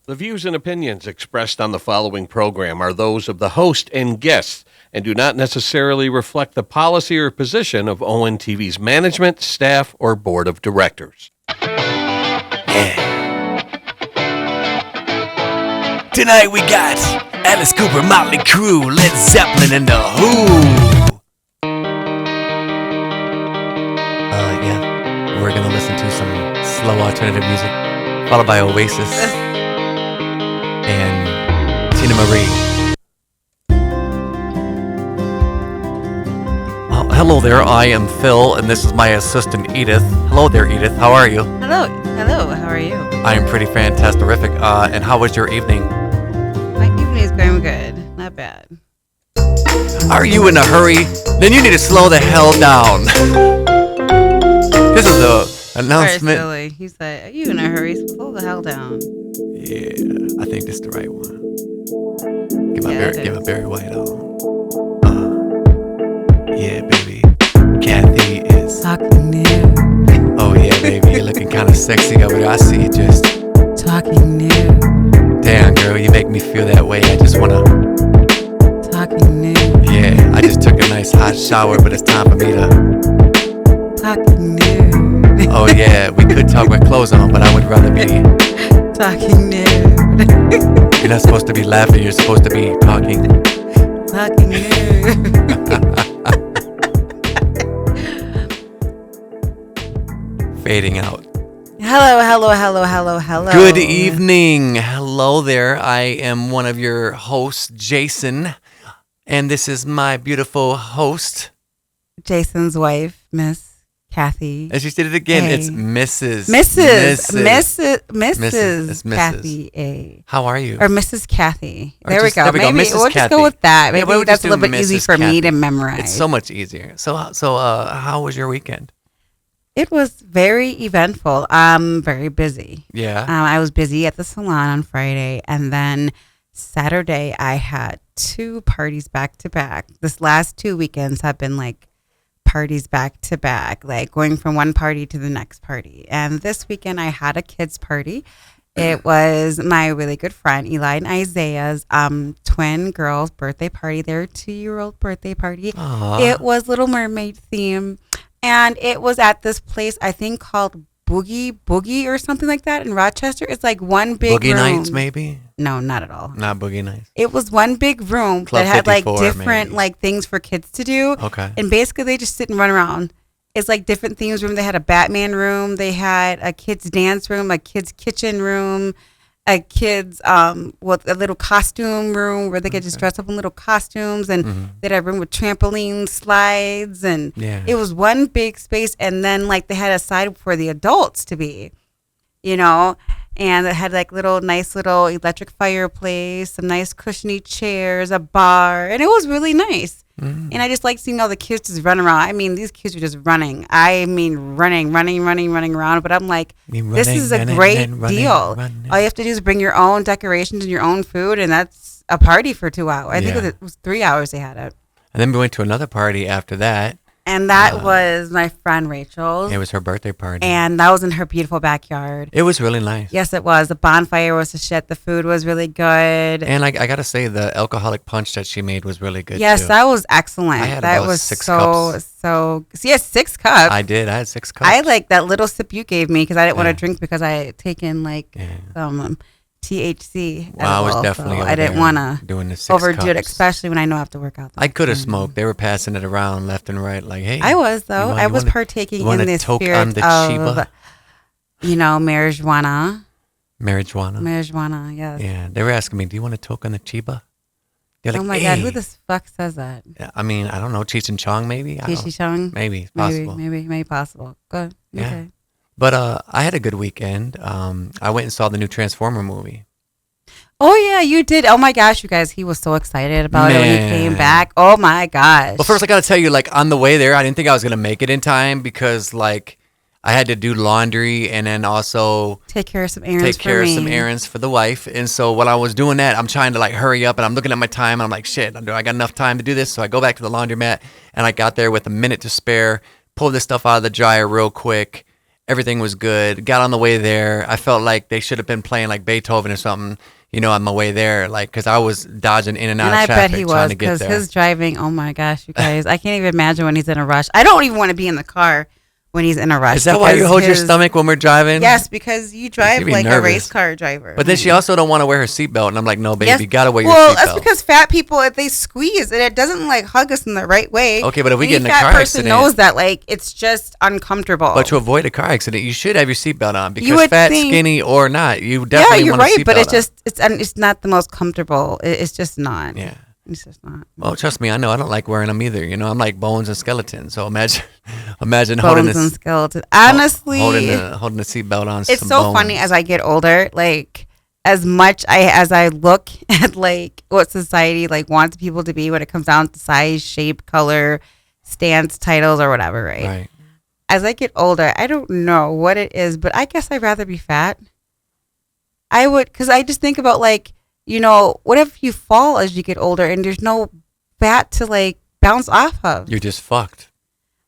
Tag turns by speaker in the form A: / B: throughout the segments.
A: The views and opinions expressed on the following program are those of the host and guests and do not necessarily reflect the policy or position of ONTV's management, staff, or board of directors.
B: Tonight we got Alice Cooper, Motley Crue, Led Zeppelin, and The Who. We're gonna listen to some slow alternative music, followed by Oasis and Tina Marie. Oh, hello there, I am Phil, and this is my assistant Edith. Hello there, Edith. How are you?
C: Hello. How are you?
B: I am pretty fantastic. And how was your evening?
C: My evening is going good. Not bad.
B: Are you in a hurry? Then you need to slow the hell down. This is the announcement.
C: Very silly. He said, "Are you in a hurry? Slow the hell down."
B: Yeah, I think this is the right one. Give a Barry White on. Yeah, baby. Kathy is
C: Talking new.
B: Oh yeah, baby. You're looking kind of sexy over there. I see you just
C: Talking new.
B: Damn, girl, you make me feel that way. I just wanna
C: Talking new.
B: Yeah, I just took a nice hot shower, but it's time for me to
C: Talking new.
B: Oh yeah, we could talk with clothes on, but I would rather be
C: Talking new.
B: You're not supposed to be laughing, you're supposed to be talking.
C: Talking new.
B: Fading out.
C: Hello.
B: Good evening. Hello there. I am one of your hosts, Jason, and this is my beautiful host,
C: Jason's wife, Miss Kathy.
B: As you stated again,
C: A.
B: it's Mrs.
C: Mrs. Kathy A.
B: How are you?
C: Or Mrs. Kathy.
B: Or
C: There we go. Maybe
B: Mrs.
C: we'll
B: Kathy.
C: just go with that.
B: Yeah,
C: Maybe
B: we'll
C: that's
B: just
C: a little
B: do
C: bit easy
B: Mrs.
C: for me
B: Kathy.
C: to memorize.
B: It's so much easier. So, how was your weekend?
C: It was very eventful. Very busy.
B: Yeah.
C: I was busy at the salon on Friday, and then Saturday I had 2 parties back to back. This last 2 weekends have been like parties back to back, like going from one party to the next party. And this weekend I had a kids party. It was my really good friend Eli and Isaiah's twin girls' birthday party. Their 2-year-old birthday party.
B: Aww.
C: It was Little Mermaid theme. And it was at this place, I think, called Boogie or something like that in Rochester. It's like one big
B: Boogie
C: room.
B: Nights, maybe?
C: No, not at all.
B: Not Boogie Nights.
C: It was one big room
B: Club
C: that had like
B: 54,
C: different
B: maybe.
C: like things for kids to do.
B: Okay.
C: And basically they just sit and run around. It's like different themes room. They had a Batman room. They had a kids dance room, a kids kitchen room, a kids with a little costume room where they could just dress up in little costumes, and they had a room with trampoline slides, and
B: Yeah.
C: it was one big space. And then like they had a side for the adults to be, and it had like nice little electric fireplace, some nice cushiony chairs, a bar, and it was really nice. And I just like seeing all the kids just run around. I mean, these kids are just running. I mean, running around. But I'm like, this is a great deal. All you have to do is bring your own decorations and your own food, and that's a party for 2 hours. I think it was 3 hours they had it.
B: And then we went to another party after that.
C: And that was my friend Rachel's.
B: It was her birthday party.
C: And that was in her beautiful backyard.
B: It was really nice.
C: Yes, it was. The bonfire was the shit. The food was really good.
B: And I got to say, the alcoholic punch that she made was really good,
C: yes,
B: too.
C: that was excellent.
B: I had
C: that
B: about
C: was
B: 6
C: so
B: cups.
C: so yes, 6 cups.
B: I did. I had 6 cups.
C: I like that little sip you gave me because I didn't want
B: Yeah.
C: to drink because I had taken like
B: Yeah.
C: some THC.
B: Well, I was
C: edible,
B: definitely
C: so
B: over
C: I didn't
B: there
C: want to
B: doing the 6
C: overdo it,
B: cups.
C: especially when I know I have to work out.
B: I could have smoked. They were passing it around left and right like, hey.
C: I was though.
B: you
C: I was
B: wanna-
C: partaking
B: you wanna
C: in the
B: toke
C: spirit
B: on the
C: of,
B: Chiba?
C: marijuana.
B: Marijuana.
C: Marijuana, yes.
B: Yeah. They were asking me, do you want to toke on the Chiba? They're like,
C: Oh my God,
B: "Hey."
C: who the fuck says that?
B: I mean, I don't know. Cheech and Chong, maybe? I don't-
C: Kishi Chung?
B: Maybe. It's possible.
C: Maybe possible. Good.
B: Yeah.
C: Okay.
B: But I had a good weekend. I went and saw the new Transformer movie.
C: Oh yeah, you did. Oh my gosh, you guys, he was so excited about it when he came
B: Man.
C: back. Oh my gosh.
B: Well, first I got to tell you, like, on the way there, I didn't think I was going to make it in time because, like, I had to do laundry and then also
C: take care of some errands
B: of some errands for the wife. And so while I was doing that, I'm trying to, like, hurry up, and I'm looking at my time, and I'm like, shit, do I got enough time to do this? So I go back to the laundromat, and I got there with a minute to spare, pulled this stuff out of the dryer real quick, Everything was good. Got on the way there. I felt like they should have been playing like Beethoven or something, on my way there. Like, because I was dodging in and out
C: And
B: of
C: I
B: traffic
C: bet he
B: trying
C: was
B: to get
C: because
B: there.
C: his driving. Oh my gosh, you guys! I can't even imagine when he's in a rush. I don't even want to be in the car when he's in a rush.
B: Is that why you
C: because
B: hold your stomach when we're driving?
C: Yes, because you drive
B: You'd be
C: like a
B: nervous.
C: race car driver.
B: But then she also don't want to wear her seatbelt, and I'm like, no, baby,
C: Yes.
B: you gotta wear your
C: Well,
B: seatbelt.
C: that's because fat people they squeeze and it doesn't like hug us in the right way.
B: Okay, but if we
C: Any
B: get in a
C: fat
B: car
C: person
B: accident-
C: knows that like it's just uncomfortable.
B: But to avoid a car accident, you should have your seatbelt on because
C: would
B: fat,
C: think-
B: skinny, or not, you
C: yeah,
B: definitely
C: you're
B: want a
C: right, but
B: seatbelt
C: it's just it's not the most comfortable. It's just not.
B: on. Yeah.
C: It's just not.
B: Well, trust me, I know I don't like wearing them either. I'm like bones and skeletons. So imagine holding
C: Bones and
B: this,
C: skeletons. Honestly,
B: holding the seatbelt on.
C: it's
B: some
C: so
B: bones.
C: funny as I get older. Like as much as I look at like what society like wants people to be when it comes down to size, shape, color, stance, titles, or whatever.
B: Right.
C: As I get older, I don't know what it is, but I guess I'd rather be fat. I would, because I just think about like, what if you fall as you get older and there's no fat to like bounce off of?
B: You're just fucked.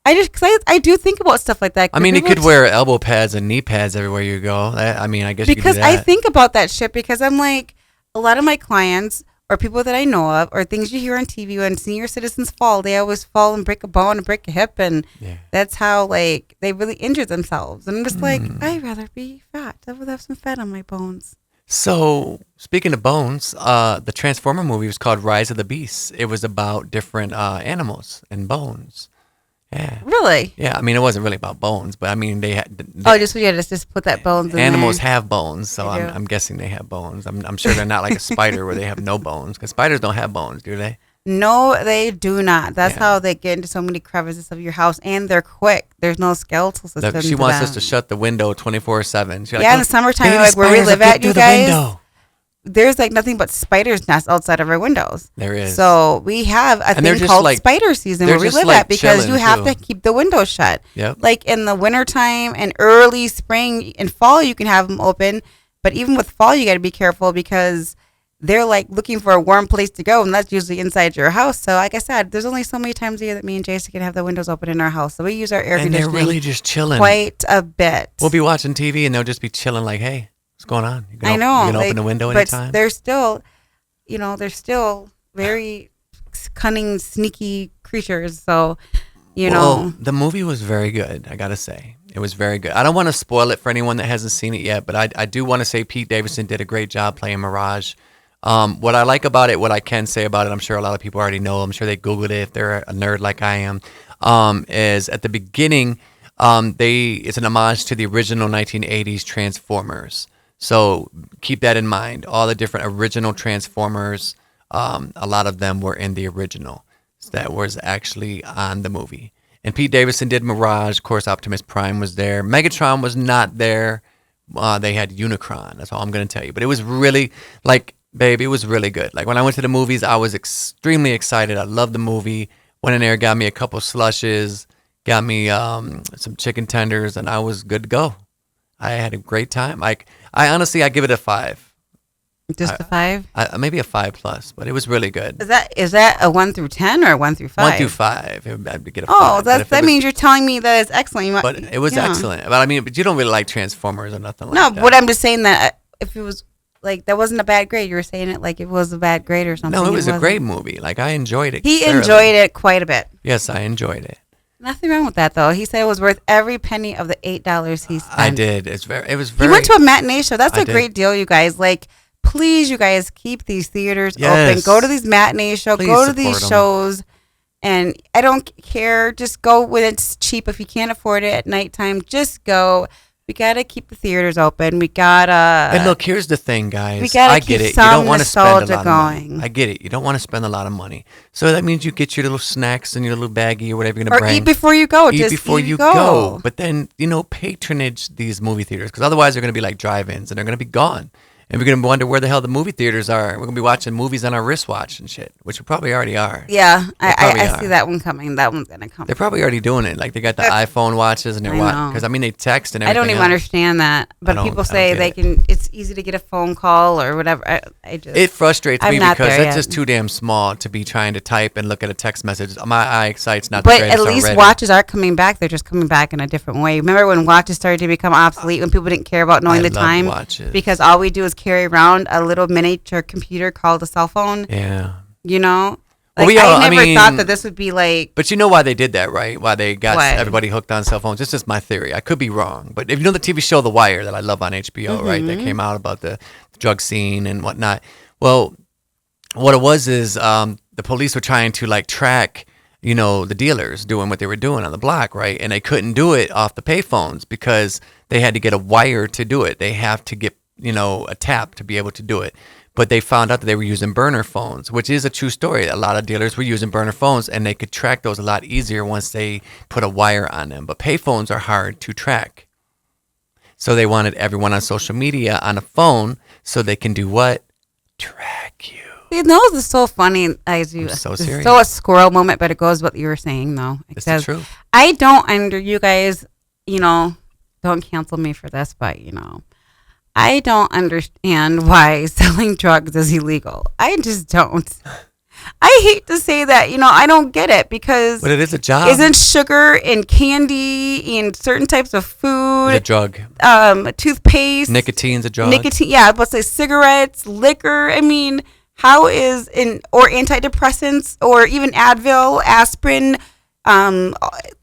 C: Because I do think about stuff like that.
B: I mean, you
C: People
B: could wear elbow pads and knee pads everywhere you go. I mean, I guess you could
C: because
B: do that.
C: I think about that shit because I'm like, a lot of my clients or people that I know of or things you hear on TV when senior citizens fall, they always fall and break a bone and break a hip. And
B: Yeah.
C: that's how like they really injure themselves. And I'm just like, I'd rather be fat. I would have some fat on my bones.
B: So, speaking of bones, the Transformer movie was called Rise of the Beasts. It was about different animals and bones. Yeah.
C: Really?
B: Yeah, I mean, it wasn't really about bones, but I mean, they had.
C: Just put that bones in
B: Animals
C: there.
B: have bones, so
C: They do.
B: I'm guessing they have bones. I'm sure they're not like a spider where they have no bones, because spiders don't have bones, do they?
C: No, they do not. That's
B: Yeah.
C: how they get into so many crevices of your house, and they're quick. There's no skeletal system.
B: She
C: to
B: wants
C: them.
B: us to shut the window 24/7.
C: Yeah, in the summertime, like where we live at, you guys, there's like nothing but spiders' nests outside of our windows.
B: There is.
C: So we have a
B: And they're
C: thing
B: just
C: called
B: like-
C: spider season
B: they're
C: where we
B: just
C: live
B: like
C: at because you
B: chilling,
C: have
B: too.
C: to keep the windows shut.
B: Yep.
C: Like in the wintertime and early spring and fall, you can have them open. But even with fall, you got to be careful because they're like looking for a warm place to go, and that's usually inside your house. So, like I said, there's only so many times a year that me and Jason can have the windows open in our house. So we use our air
B: And they're
C: conditioning
B: really just chilling.
C: quite a bit.
B: We'll be watching TV and they'll just be chilling like, hey, what's going on? You can
C: I know.
B: You can
C: like,
B: open the window
C: but
B: anytime.
C: they're still, they're still very cunning, sneaky creatures. So,
B: Well, the movie was very good, I got to say. It was very good. I don't want to spoil it for anyone that hasn't seen it yet, but I do want to say Pete Davidson did a great job playing Mirage. What I like about it, what I can say about it, I'm sure a lot of people already know, I'm sure they Googled it if they're a nerd like I am, is at the beginning, it's an homage to the original 1980s Transformers. So keep that in mind. All the different original Transformers, a lot of them were in the original. That was actually on the movie. And Pete Davidson did Mirage. Of course, Optimus Prime was there. Megatron was not there. They had Unicron. That's all I'm going to tell you. But it was really, babe, it was really good. Like, when I went to the movies, I was extremely excited. I loved the movie. Went in there, got me a couple slushes, got me some chicken tenders, and I was good to go. I had a great time. I honestly, I give it a 5.
C: just a 5.
B: Maybe a 5+, but it was really good.
C: Is that a 1 through 10 or a 1 through 5?
B: 1 through 5. I'd get a 5.
C: Oh,
B: But if it
C: that
B: was-
C: means you're telling me that it's excellent.
B: But it was excellent. But I mean, but you don't really like Transformers or nothing like
C: No,
B: that.
C: but I'm just saying that if it was like that wasn't a bad grade, you were saying it like it was a bad grade or something.
B: No, it was a
C: wasn't.
B: great movie. Like, I enjoyed it.
C: He
B: thoroughly.
C: enjoyed it quite a bit.
B: Yes, I enjoyed it.
C: Nothing wrong with that though. He said it was worth every penny of the $8 he spent.
B: I did. It was
C: He
B: very.
C: went to a matinee show. That's
B: I
C: a
B: did.
C: great deal, you guys. Like, please, you guys, keep these theaters open.
B: Yes.
C: Go to these matinee shows.
B: Please
C: Go to these
B: support 'em.
C: shows. And I don't care. Just go when it's cheap. If you can't afford it at nighttime, just go. We gotta keep the theaters open. We gotta.
B: And look, here's the thing, guys.
C: We gotta
B: I
C: keep
B: get it. You
C: some
B: don't want to spend a
C: nostalgia
B: lot of money.
C: going.
B: I get it. You don't want to spend a lot of money. So that means you get your little snacks and your little baggie or whatever you're gonna
C: or
B: bring.
C: eat before you go.
B: Eat
C: Just
B: before
C: eat
B: you
C: go.
B: go. But then, patronage these movie theaters, because otherwise they're going to be like drive-ins and they're going to be gone. And we're going to wonder where the hell the movie theaters are. We're going to be watching movies on our wristwatch and shit, which we probably already are.
C: Yeah,
B: probably
C: I see that one coming. That one's gonna come.
B: They're probably already doing it. Like they got the iPhone watches and they're watching. Because I mean, they text and
C: I
B: everything.
C: don't even understand that. But people say they can. It's easy to get a phone call or whatever. I just.
B: It frustrates me
C: not
B: because
C: there
B: it's
C: yet.
B: just too damn small to be trying to type and look at a text message. My eyesight's not.
C: But
B: the
C: at
B: greatest
C: least
B: already.
C: watches are coming back. They're just coming back in a different way. Remember when watches started to become obsolete when people didn't care about knowing
B: I
C: the
B: love
C: time
B: watches.
C: because all we do is carry around a little miniature computer called a cell phone.
B: Yeah.
C: You know.
B: Well,
C: Like, I never
B: mean,
C: thought that this would be like.
B: But you know why they did that, right? Why they got
C: Why?
B: everybody hooked on cell phones. It's just my theory. I could be wrong. But if you know the TV show The Wire that I love on HBO, right? That came out about the drug scene and whatnot. Well, what it was is the police were trying to like track, you know, the dealers doing what they were doing on the block, right? And they couldn't do it off the payphones because they had to get a wire to do it. They have to get, you know, a tap to be able to do it. But they found out that they were using burner phones, which is a true story. A lot of dealers were using burner phones, and they could track those a lot easier once they put a wire on them. But payphones are hard to track. So they wanted everyone on social media on a phone so they can do what? Track you.
C: You know, it's so funny. I do.
B: I'm so
C: It's
B: serious.
C: so a squirrel moment, but it goes what you were saying though. It
B: It's the
C: says,
B: truth.
C: I don't under you guys. You know, don't cancel me for this, but you know, I don't understand why selling drugs is illegal. I just don't. I hate to say that. You know, I don't get it because
B: But it is a job.
C: isn't sugar and candy and certain types of
B: It's a
C: food,
B: drug.
C: toothpaste,
B: Nicotine's a drug.
C: nicotine, yeah, let's say cigarettes, liquor. I mean, how is or antidepressants or even Advil, aspirin,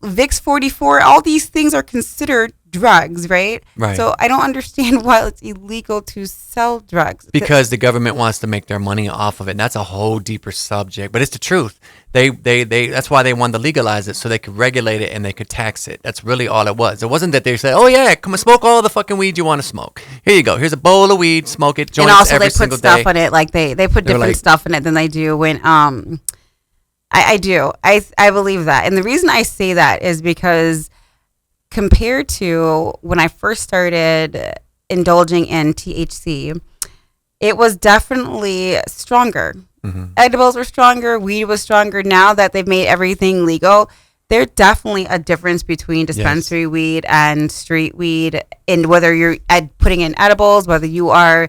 C: Vicks 44, all these things are considered drugs, right?
B: Right.
C: So I don't understand why it's illegal to sell drugs.
B: Because the government wants to make their money off of it. And that's a whole deeper subject. But it's the truth. They that's why they wanted to legalize it so they could regulate it and they could tax it. That's really all it was. It wasn't that they said, oh yeah, come and smoke all the fucking weed you want to smoke. Here you go. Here's a bowl of weed, smoke it, joints
C: and also
B: every
C: they put
B: single
C: stuff
B: day.
C: in it, like they put
B: They're
C: different
B: like-
C: stuff in it than they do when I do. I believe that. And the reason I say that is because compared to when I first started indulging in THC, it was definitely stronger. Edibles were stronger, weed was stronger. Now that they've made everything legal, there's definitely a difference between dispensary weed and street weed, and whether you're putting in edibles, whether you are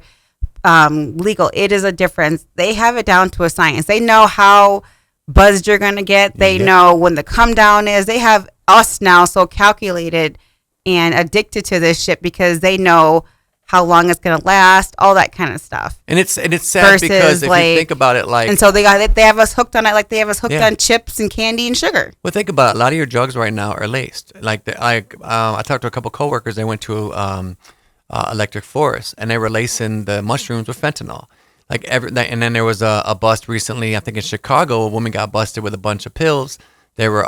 C: legal, it is a difference. They have it down to a science. They know how buzzed you're going to get. They know when the come down is. They have us now so calculated and addicted to this shit because they know how long it's going to last, all that kind of stuff.
B: And it's sad
C: Versus,
B: because if
C: like-
B: you think about it, like,
C: And so they have us hooked on it like they have us hooked on chips and candy and sugar.
B: well, think about it. A lot of your drugs right now are laced. Like, I talked to a couple coworkers. They went to Electric Forest, and they were lacing the mushrooms with fentanyl. Like and then there was a bust recently. I think in Chicago, a woman got busted with a bunch of pills. They were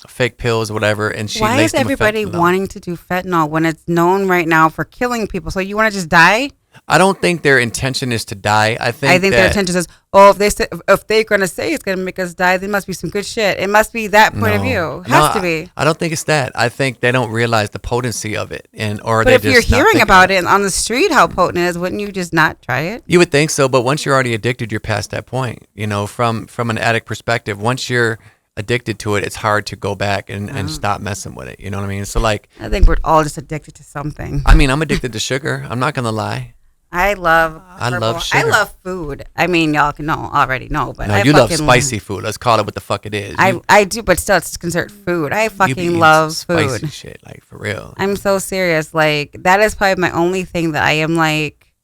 B: fake pills or whatever, and she
C: Why
B: laced
C: is
B: them with
C: everybody
B: fentanyl.
C: wanting to do fentanyl when it's known right now for killing people? So you want to just die?
B: I don't think their intention is to die. I think
C: their intention is, if they're going to say it's going to make us die, there must be some good shit. It must be that point of view. Has to be.
B: I don't think it's that. I think they don't realize the potency of it, or
C: But
B: they
C: if you're
B: just not
C: hearing
B: thinking
C: about it on the street, how potent it is, wouldn't you just not try it?
B: You would think so, but once you're already addicted, you're past that point. You know, from an addict perspective, once you're addicted to it, it's hard to go back and stop messing with it. You know what I mean? So like,
C: I think we're all just addicted to something.
B: I mean, I'm addicted to sugar. I'm not gonna lie.
C: I love
B: sugar.
C: I love food. I mean, y'all can already know, but
B: No,
C: I
B: you love
C: fucking
B: spicy food. Let's call it what the fuck it is.
C: I do, but still, it's considered food. I
B: You be
C: fucking
B: eating
C: love
B: some spicy
C: food.
B: shit, like for real.
C: I'm so serious. Like that is probably my only thing that I am like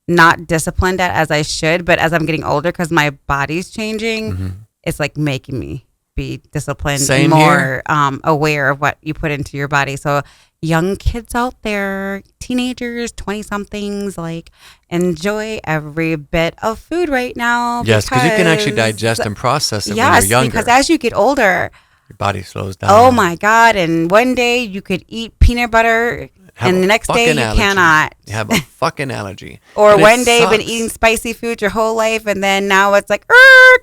C: not disciplined at as I should. But as I'm getting older, because my body's changing, it's like making me be disciplined
B: Same
C: and
B: here.
C: more aware of what you put into your body. So young kids out there, teenagers, 20 somethings, like enjoy every bit of food right now.
B: Yes, because you can actually
C: because-
B: digest and process it when
C: Yes,
B: you're younger.
C: because as you get older,
B: Your body slows down.
C: oh my God, and one day you could eat peanut butter
B: Have
C: and
B: a
C: the next day
B: fucking
C: you
B: allergy.
C: cannot.
B: You have a fucking allergy.
C: Or
B: And it
C: one day you've been
B: sucks.
C: eating spicy food your whole life, and then now it's like,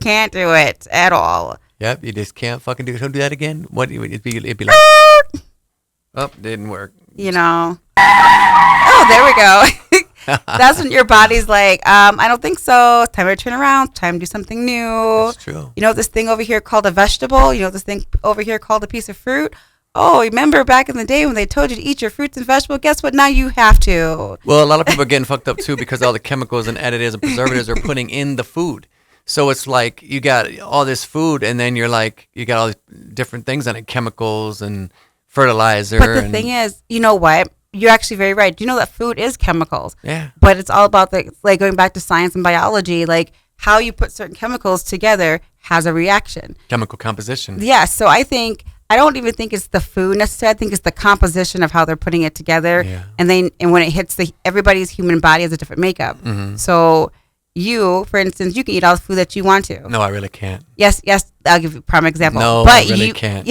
C: can't do it at all.
B: Yep, you just can't fucking do it. Don't do that again. What it'd be like? Oh, didn't work.
C: You know. Oh, there we go. That's when your body's like, I don't think so. It's time to turn around. Time to do something new.
B: That's true.
C: You know this thing over here called a vegetable? You know this thing over here called a piece of fruit? Oh, remember back in the day when they told you to eat your fruits and vegetables? Guess what? Now you have to.
B: Well, a lot of people are getting fucked up too because all the chemicals and additives and preservatives are putting in the food. So it's like you got all this food, and then you're like you got all these different things on it, chemicals and fertilizer.
C: But the thing is, you know what? You're actually very right. Do you know that food is chemicals?
B: Yeah.
C: But it's all about like going back to science and biology, like how you put certain chemicals together has a reaction.
B: Chemical composition.
C: Yeah. So I don't even think it's the food necessarily. I think it's the composition of how they're putting it together.
B: Yeah.
C: And when it hits everybody's human body has a different makeup.
B: Mm-hmm.
C: So you, for instance, you can eat all the food that you want to.
B: No, I really can't.
C: Yes. I'll give you a prime example.
B: No,
C: but
B: I really can't.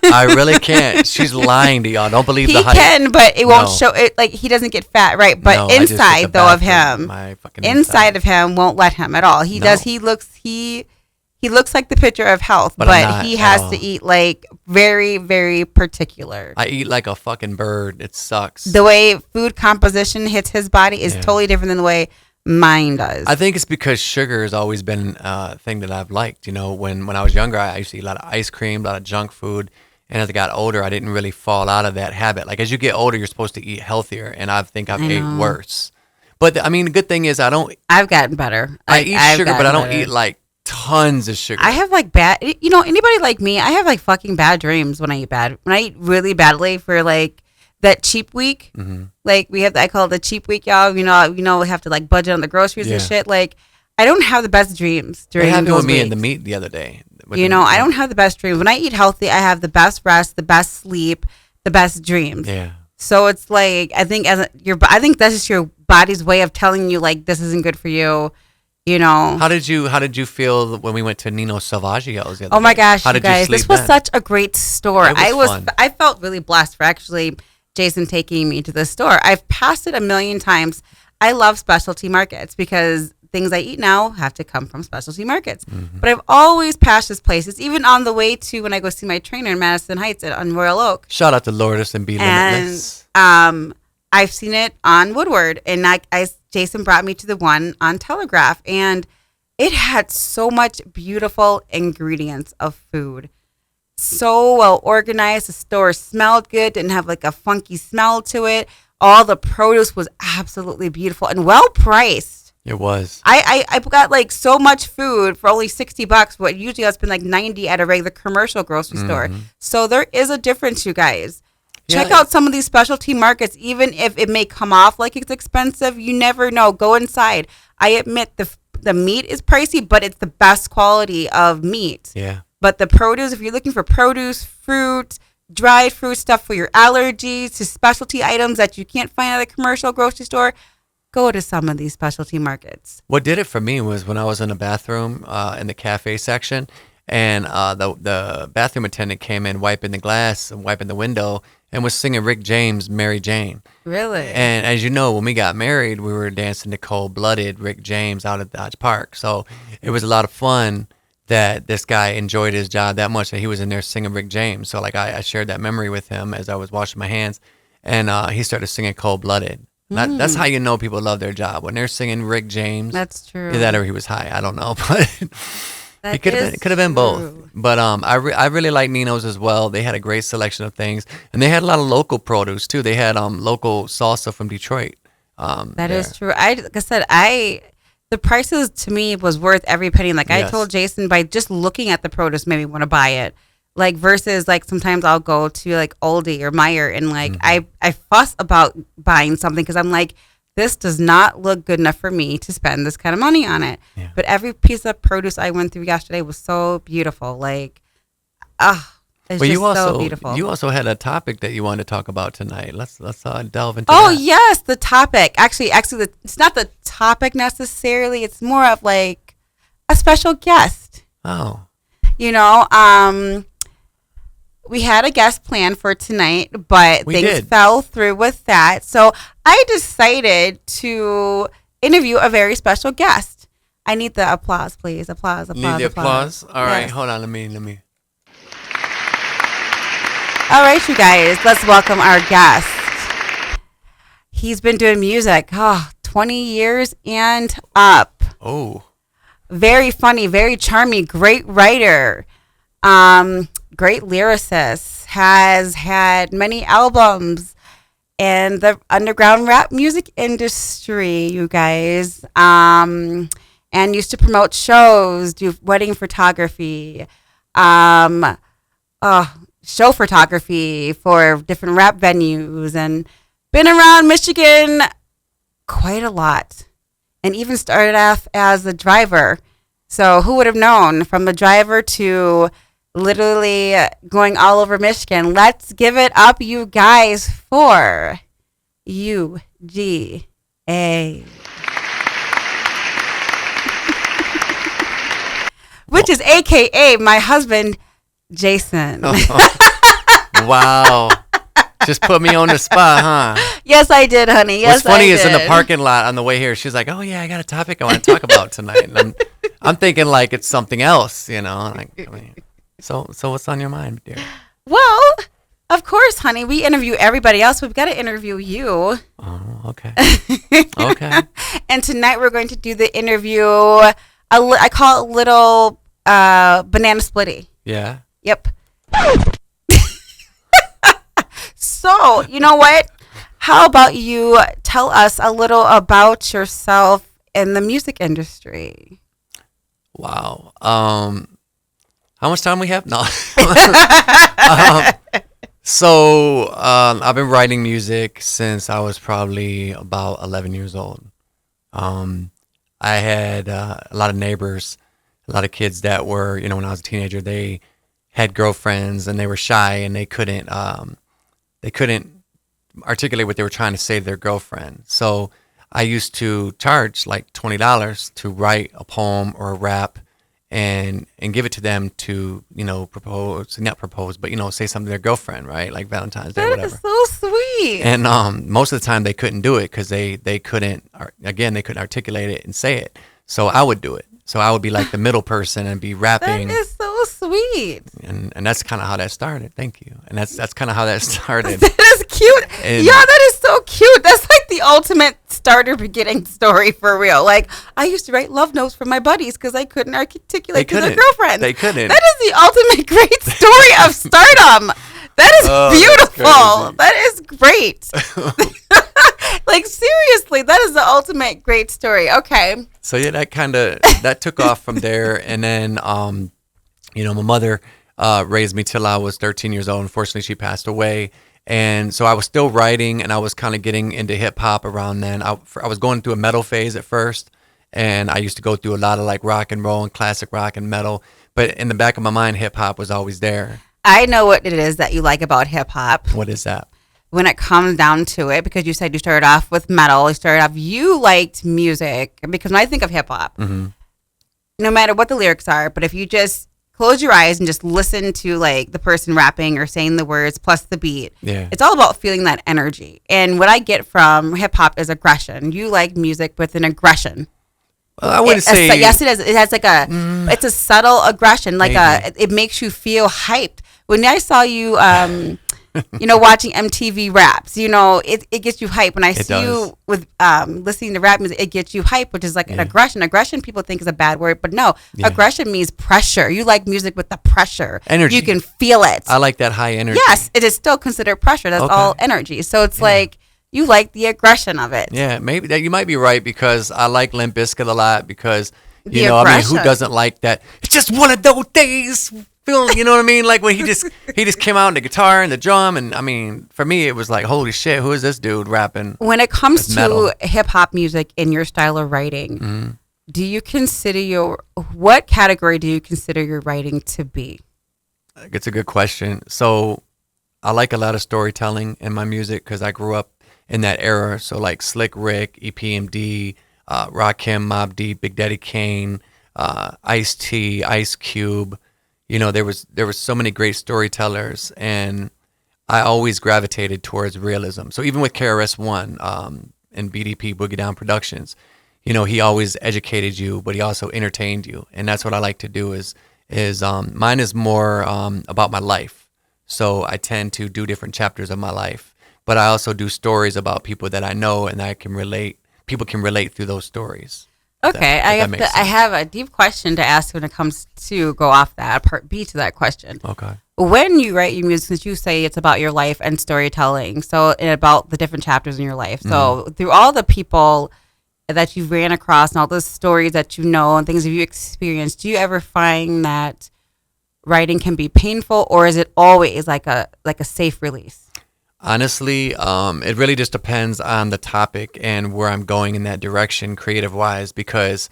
B: I really can't. She's lying to y'all. Don't believe the hype.
C: He can, but it won't
B: No.
C: show it. Like he doesn't get fat, right? But
B: No, I just hit
C: inside
B: the
C: though of
B: bathroom.
C: him,
B: My fucking
C: inside of him won't let him at all. He
B: No.
C: does. He looks like the picture of health,
B: But I'm
C: but
B: not
C: he
B: at
C: has
B: all.
C: to eat like very, very particular.
B: I eat like a fucking bird. It sucks.
C: The way food composition hits his body is
B: Yeah.
C: totally different than the way mine does.
B: I think it's because sugar has always been a thing that I've liked. You know, when I was younger, I used to eat a lot of ice cream, a lot of junk food. And as I got older, I didn't really fall out of that habit. Like as you get older, you're supposed to eat healthier, and I think I've ate worse. But I mean, the good thing is
C: I've gotten better.
B: I eat
C: I've
B: sugar, but I
C: gotten
B: don't
C: better.
B: eat like tons of sugar.
C: I have like anybody like me, I have like fucking bad dreams when I eat bad. When I eat really badly for like that cheap week, like I call it the cheap week, y'all. We have to like budget on the groceries and
B: Yeah.
C: shit. Like I don't have the best dreams
B: It
C: during
B: happened
C: those
B: with me
C: weeks.
B: and the meat the other day.
C: I don't have the best dreams. When I eat healthy, I have the best rest, the best sleep, the best dreams.
B: Yeah.
C: So it's like I think I think that's just your body's way of telling you like this isn't good for you. You know.
B: How did you feel when we went to Nino Salvaggio's the other
C: Oh my
B: day?
C: gosh,
B: How
C: you
B: did
C: guys!
B: sleep
C: This was
B: then?
C: such a great store.
B: It was fun.
C: I felt really blessed for actually Jason taking me to this store. I've passed it a million times. I love specialty markets because things I eat now have to come from specialty markets.
B: Mm-hmm.
C: But I've always passed this place. It's even on the way to when I go see my trainer in Madison Heights on Royal Oak.
B: Shout out to Lourdes and Be Limitless.
C: And I've seen it on Woodward, and Jason brought me to the one on Telegraph, and it had so much beautiful ingredients of food. So well organized. The store smelled good, didn't have like a funky smell to it. All the produce was absolutely beautiful and well priced.
B: It was.
C: I got like so much food for only $60, but usually I spend like 90 at a regular commercial grocery store. So there is a difference, you guys. Check
B: Yeah.
C: out some of these specialty markets, even if it may come off like it's expensive. You never know. Go inside. I admit the meat is pricey, but it's the best quality of meat.
B: Yeah.
C: But the produce, if you're looking for produce, fruit, dried fruit, stuff for your allergies, to specialty items that you can't find at a commercial grocery store, go to some of these specialty markets.
B: What did it for me was when I was in the bathroom in the cafe section, and the bathroom attendant came in wiping the glass and wiping the window and was singing Rick James' Mary Jane.
C: Really?
B: And as you know, when we got married, we were dancing to Cold-Blooded Rick James out at Dodge Park. So it was a lot of fun that this guy enjoyed his job that much that he was in there singing Rick James. So like I shared that memory with him as I was washing my hands, and he started singing Cold-Blooded. That's how you know people love their job, when they're singing Rick James.
C: That's true.
B: Either that or he was high. I don't know, but
C: That
B: it could have been both.
C: true.
B: But I really like Nino's as well. They had a great selection of things, and they had a lot of local produce too. They had local salsa from Detroit.
C: That is true. Like I said, the prices to me was worth every penny. Like I
B: Yes.
C: told Jason, by just looking at the produce, made me want to buy it. Like versus like sometimes I'll go to like Aldi or Meijer and like I fuss about buying something because I'm like, this does not look good enough for me to spend this kind of money on it.
B: Yeah.
C: But every piece of produce I went through yesterday was so beautiful. Like, it's
B: Well,
C: just so beautiful.
B: you also had a topic that you wanted to talk about tonight. Let's delve into
C: Oh
B: that.
C: yes, the topic. Actually, it's not the topic necessarily. It's more of like a special guest.
B: Oh,
C: You know, we had a guest plan for tonight, but
B: We
C: things
B: did.
C: fell through with that. So I decided to interview a very special guest. I need the applause, please. Applause.
B: need the applause. All right,
C: Yes.
B: hold on. Let me.
C: All right, you guys, let's welcome our guest. He's been doing music 20 years and up.
B: Oh,
C: Very funny, very charming, great writer, great lyricist, has had many albums in the underground rap music industry, you guys, and used to promote shows, do wedding photography, show photography for different rap venues, and been around Michigan quite a lot. And even started off as a driver. So who would have known, from a driver to literally going all over Michigan. Let's give it up, you guys, for UGA. Which is AKA my husband, Jason.
B: wow. Just put me on the spot, huh?
C: Yes, I did, honey. Yes,
B: What's funny
C: I
B: is in
C: did.
B: the parking lot on the way here, she's like, "Oh yeah, I got a topic I want to talk about tonight." And I'm thinking like it's something else, you know. Like, I mean, so what's on your mind, dear?
C: Well, of course, honey. We interview everybody else. We've got to interview you.
B: Oh, okay. Okay.
C: And tonight we're going to do the interview. I call it little banana splitty.
B: Yeah.
C: Yep. So, you know what? How about you tell us a little about yourself in the music industry?
B: Wow. How much time we have? No. I've been writing music since I was probably about 11 years old. I had a lot of neighbors, a lot of kids that were, when I was a teenager, they had girlfriends and they were shy and they couldn't articulate what they were trying to say to their girlfriend. So I used to charge like $20 to write a poem or a rap and give it to them to, not propose, but, say something to their girlfriend, right? Like Valentine's Day,
C: That
B: whatever.
C: is so sweet.
B: And most of the time they couldn't do it because they couldn't articulate it and say it. So I would do it. So I would be like the middle person and be rapping.
C: That is so sweet.
B: And that's kind of how that started. Thank you. And that's kind of how that started.
C: That is cute.
B: And-
C: yeah, that is so cute. That's like the ultimate starter beginning story for real. Like, I used to write love notes for my buddies because I couldn't articulate to their girlfriend.
B: They couldn't.
C: That is the ultimate great story of stardom. That is beautiful. That is great. Like, seriously, that is the ultimate great story. Okay.
B: So yeah, that took off from there. And then, my mother raised me till I was 13 years old. Unfortunately, she passed away. And so I was still writing and I was kind of getting into hip hop around then. I was going through a metal phase at first. And I used to go through a lot of like rock and roll and classic rock and metal. But in the back of my mind, hip hop was always there.
C: I know what it is that you like about hip hop.
B: What is that?
C: When it comes down to it, because you said you started off with metal, you liked music. Because when I think of hip hop,
B: Mm-hmm.
C: no matter what the lyrics are, but if you just close your eyes and just listen to like the person rapping or saying the words plus the beat,
B: Yeah.
C: it's all about feeling that energy. And what I get from hip hop is aggression. You like music with an aggression.
B: Well, I wouldn't say.
C: Yes, it is. It has like it's a subtle aggression. Like
B: Maybe.
C: it makes you feel hyped. When I saw you, watching MTV Raps, it gets you hype. When I see you with listening to rap music, it gets you hype, which is like an aggression. Aggression, people think is a bad word, but no, aggression means pressure. You like music with the pressure.
B: Energy.
C: You can feel it.
B: I like that high energy.
C: Yes, it is still considered pressure. That's all energy. So it's like you like the aggression of it.
B: Yeah, maybe that you might be right because I like Limp Bizkit a lot because
C: The
B: who
C: aggression.
B: doesn't like that? It's just one of those days. You know what I mean? Like when he just came out in the guitar and the drum, and I mean, for me it was like, holy shit, who is this dude rapping?
C: When it comes
B: With metal.
C: to hip hop music in your style of writing,
B: Mm-hmm.
C: do you consider what category do you consider your writing to be?
B: It's a good question. So I like a lot of storytelling in my music because I grew up in that era. So like Slick Rick, EPMD, Rakim, Mobb Deep, Big Daddy Kane, Ice-T, Ice Cube. There was so many great storytellers, and I always gravitated towards realism. So even with KRS-One and BDP Boogie Down Productions, he always educated you, but he also entertained you, and that's what I like to do. Is mine is more about my life. So I tend to do different chapters of my life, but I also do stories about people that I know and I can relate. People can relate through those stories.
C: Okay, I have a deep question to ask when it comes to go off that part B to that question.
B: Okay.
C: When you write your music, since you say it's about your life and storytelling, so and about the different chapters in your life. So through all the people that you ran across and all the stories that you know and things that you experienced, do you ever find that writing can be painful, or is it always like a safe release?
B: Honestly, it really just depends on the topic and where I'm going in that direction, creative wise, because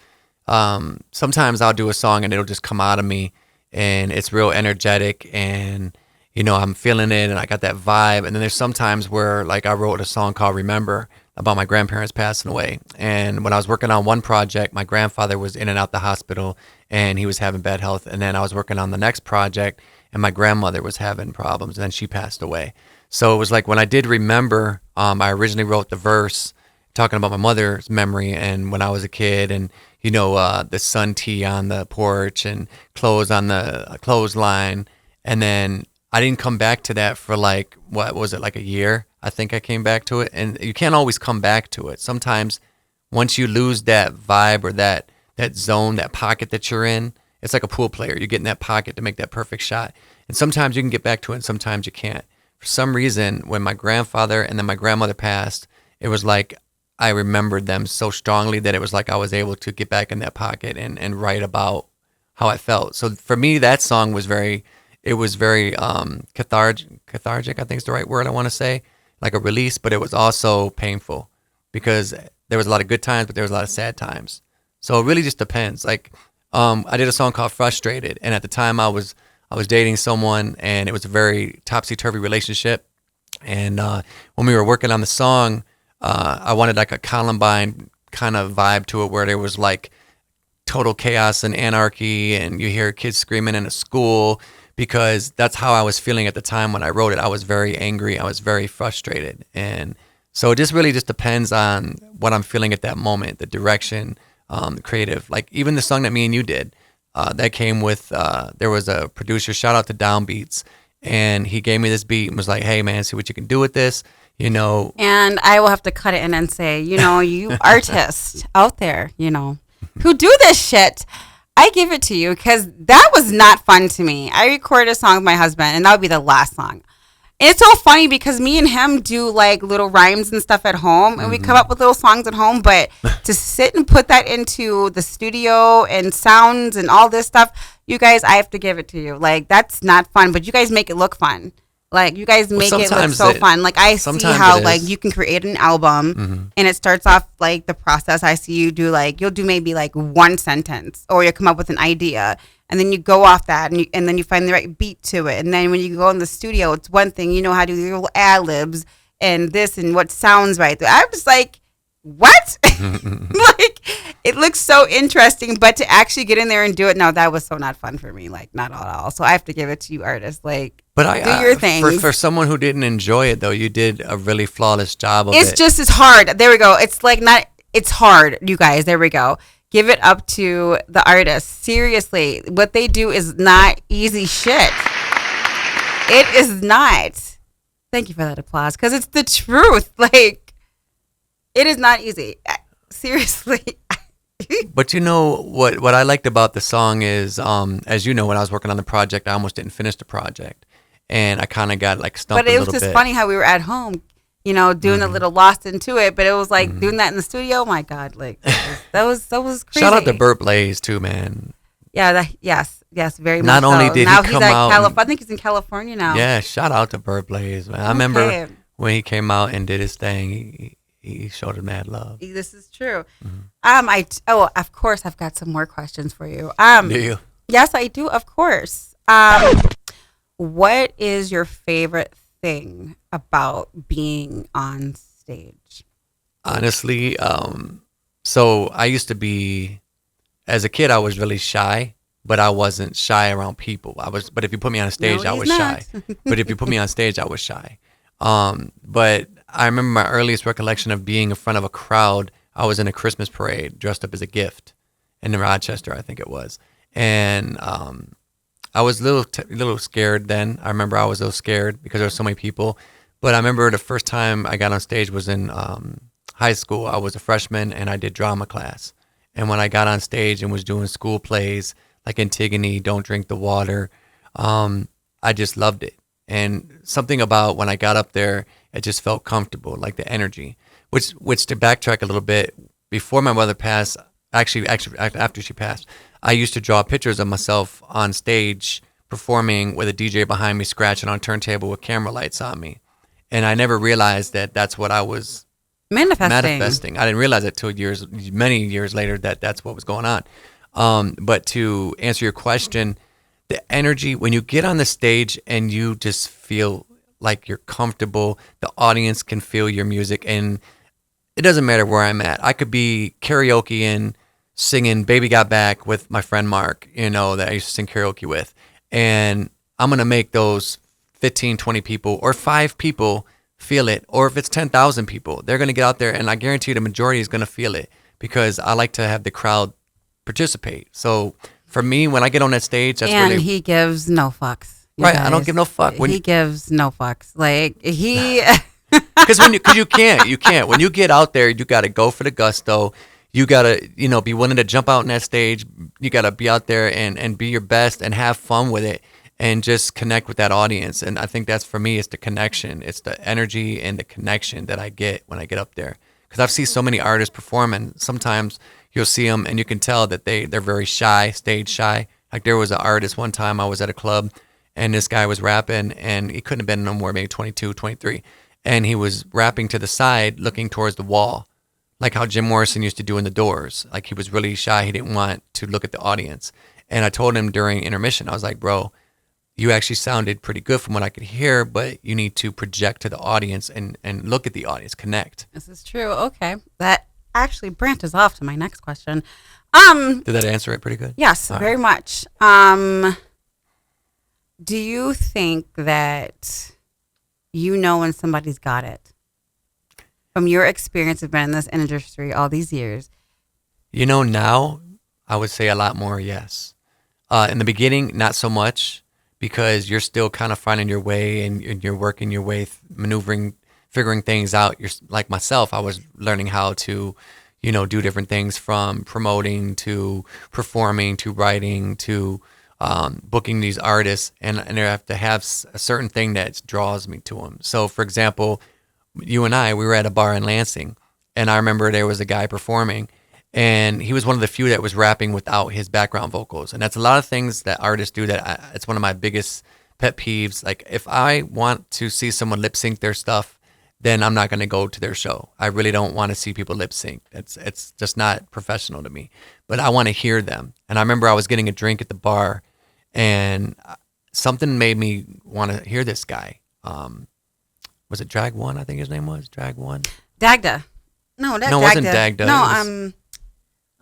B: sometimes I'll do a song and it'll just come out of me and it's real energetic and, I'm feeling it and I got that vibe. And then there's sometimes where like I wrote a song called Remember about my grandparents passing away. And when I was working on one project, my grandfather was in and out the hospital and he was having bad health. And then I was working on the next project and my grandmother was having problems and then she passed away. So it was like when I did Remember, I originally wrote the verse talking about my mother's memory and when I was a kid and, the sun tea on the porch and clothes on the clothesline. And then I didn't come back to that for like, what was it, like a year? I think I came back to it. And you can't always come back to it. Sometimes once you lose that vibe or that zone, that pocket that you're in, it's like a pool player. You get in that pocket to make that perfect shot. And sometimes you can get back to it and sometimes you can't. For some reason, when my grandfather and then my grandmother passed, it was like I remembered them so strongly that it was like I was able to get back in that pocket and write about how I felt. So for me, that song was very cathartic, I think is the right word I want to say, like a release, but it was also painful because there was a lot of good times, but there was a lot of sad times. So it really just depends. Like I did a song called Frustrated, and at the time I was dating someone and it was a very topsy-turvy relationship. And when we were working on the song, I wanted like a Columbine kind of vibe to it where there was like total chaos and anarchy and you hear kids screaming in a school because that's how I was feeling at the time when I wrote it. I was very angry. I was very frustrated. And so it just really just depends on what I'm feeling at that moment, the direction, the creative. Like even the song that me and you did, that came with, there was a producer, shout out to Downbeats, and he gave me this beat and was like, hey man, see what you can do with this,
C: And I will have to cut it in and say, you artists out there, who do this shit, I give it to you because that was not fun to me. I recorded a song with my husband and that would be the last song. And it's so funny because me and him do like little rhymes and stuff at home and we come up with little songs at home, but to sit and put that into the studio and sounds and all this stuff, you guys, I have to give it to you. Like that's not fun, but you guys make it look fun. Like you guys make it look so fun. Like I see how like you can create an album and it starts off like the process. I see you do like, you'll do maybe like one sentence or you'll come up with an idea and then you go off that and then you find the right beat to it. And then when you go in the studio, it's one thing, you know how to do your little ad-libs and this and what sounds right. I'm just like, what? Like it looks so interesting, but to actually get in there and do it, no, that was so not fun for me. Like not at all. So I have to give it to you, artists. Like,
B: but
C: do your thing.
B: For someone who didn't enjoy it though, you did a really flawless job of it.
C: It's just as hard. There we go. It's like not. It's hard, you guys. There we go. Give it up to the artists. Seriously, what they do is not easy shit. It is not. Thank you for that applause, because it's the truth. Like, it is not easy. Seriously.
B: But what I liked about the song is, as you know, when I was working on the project, I almost didn't finish the project, and I kind of got like stumped a little bit.
C: But it was just funny how we were at home, doing a little lost into it. But it was like doing that in the studio. Oh my God, like that was crazy.
B: Shout out to Burt Blaze too, man.
C: Yeah, yes, very much.
B: Not only did
C: now
B: he come out,
C: I think he's in California now.
B: Yeah, shout out to Burt Blaze, man. I remember when he came out and did his thing. He showed him mad love. This
C: is true. Of course, I've got some more questions for you.
B: Do you?
C: Yes, I do. Of course. What is your favorite thing about being on stage?
B: Honestly, so I used to be, as a kid, I was really shy, but I wasn't shy around people. But if you put me on a stage, I was shy. But if you put me on stage, I was shy. But I remember my earliest recollection of being in front of a crowd. I was in a Christmas parade dressed up as a gift in Rochester, I think it was. And I was a little scared then. I remember I was a little scared because there were so many people. But I remember the first time I got on stage was in high school. I was a freshman and I did drama class. And when I got on stage and was doing school plays like Antigone, Don't Drink the Water, I just loved it. And something about when I got up there, it just felt comfortable, like the energy. Which to backtrack a little bit, before my mother passed, actually after she passed, I used to draw pictures of myself on stage performing with a DJ behind me scratching on a turntable with camera lights on me. And I never realized that that's what I was manifesting. I didn't realize it till many years later that that's what was going on. But to answer your question, the energy, when you get on the stage and you just feel like you're comfortable, the audience can feel your music, and it doesn't matter where I'm at. I could be karaoke and singing Baby Got Back with my friend Mark, that I used to sing karaoke with. And I'm going to make those 15, 20 people or 5 people feel it. Or if it's 10,000 people, they're going to get out there, and I guarantee you the majority is going to feel it because I like to have the crowd participate. So for me, when I get on that stage, that's
C: and
B: really...
C: he gives no fucks.
B: Right,
C: guys.
B: I don't give no fuck.
C: He gives no fucks. Like, he...
B: Because you can't. When you get out there, you got to go for the gusto. You got to, be willing to jump out on that stage. You got to be out there and be your best and have fun with it and just connect with that audience. And I think that's, for me, it's the connection. It's the energy and the connection that I get when I get up there. Because I've seen so many artists perform, and sometimes you'll see them and you can tell that they're very shy, stage shy. Like there was an artist one time I was at a club and this guy was rapping, and he couldn't have been no more, maybe 22, 23. And he was rapping to the side, looking towards the wall, like how Jim Morrison used to do in The Doors. Like he was really shy. He didn't want to look at the audience. And I told him during intermission, I was like, bro, you actually sounded pretty good from what I could hear, but you need to project to the audience and look at the audience, connect.
C: This is true. Okay. That actually branches off to my next question.
B: Did that answer it pretty good?
C: Yes,
B: All
C: very
B: right.
C: much. Do you think that when somebody's got it? From your experience of being in this industry all these years.
B: Now, I would say a lot more yes. In the beginning, not so much, because you're still kind of finding your way and you're working your way, maneuvering, figuring things out. You're like myself, I was learning how to, do different things, from promoting to performing to writing to booking these artists, and they have to have a certain thing that draws me to them. So, for example, you and we were at a bar in Lansing, and I remember there was a guy performing, and he was one of the few that was rapping without his background vocals. And that's a lot of things that artists do it's one of my biggest pet peeves. Like, if I want to see someone lip sync their stuff, then I'm not going to go to their show. I really don't want to see people lip sync. It's just not professional to me. But I want to hear them. And I remember I was getting a drink at the bar, and something made me want to hear this guy. Was it Drag One? I think his name was Drag One.
C: Dagda. No,
B: it wasn't Dagda.
C: No,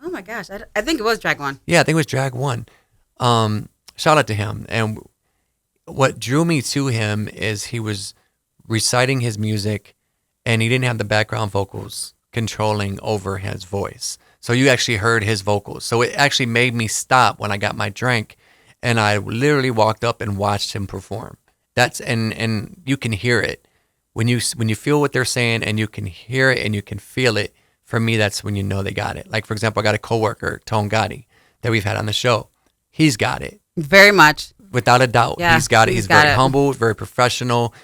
C: oh my gosh, I think it was Drag One.
B: Yeah, I think it was Drag One. Shout out to him. And what drew me to him is he was reciting his music, and he didn't have the background vocals controlling over his voice. So you actually heard his vocals. So it actually made me stop when I got my drink, and I literally walked up and watched him perform. And you can hear it. When you feel what they're saying and you can hear it and you can feel it, for me, that's when you know they got it. Like, for example, I got a coworker, Tone Gotti, that we've had on the show. He's got it.
C: Very much.
B: Without a doubt.
C: Yeah,
B: he's got it. He's
C: got
B: very
C: it.
B: humble, very professional.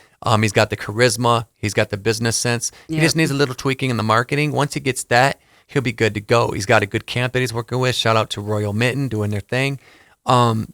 B: He's got the charisma. He's got the business sense. He
C: Yep.
B: just needs a little tweaking in the marketing. Once he gets that, he'll be good to go. He's got a good camp that he's working with. Shout out to Royal Mitten doing their thing.
C: And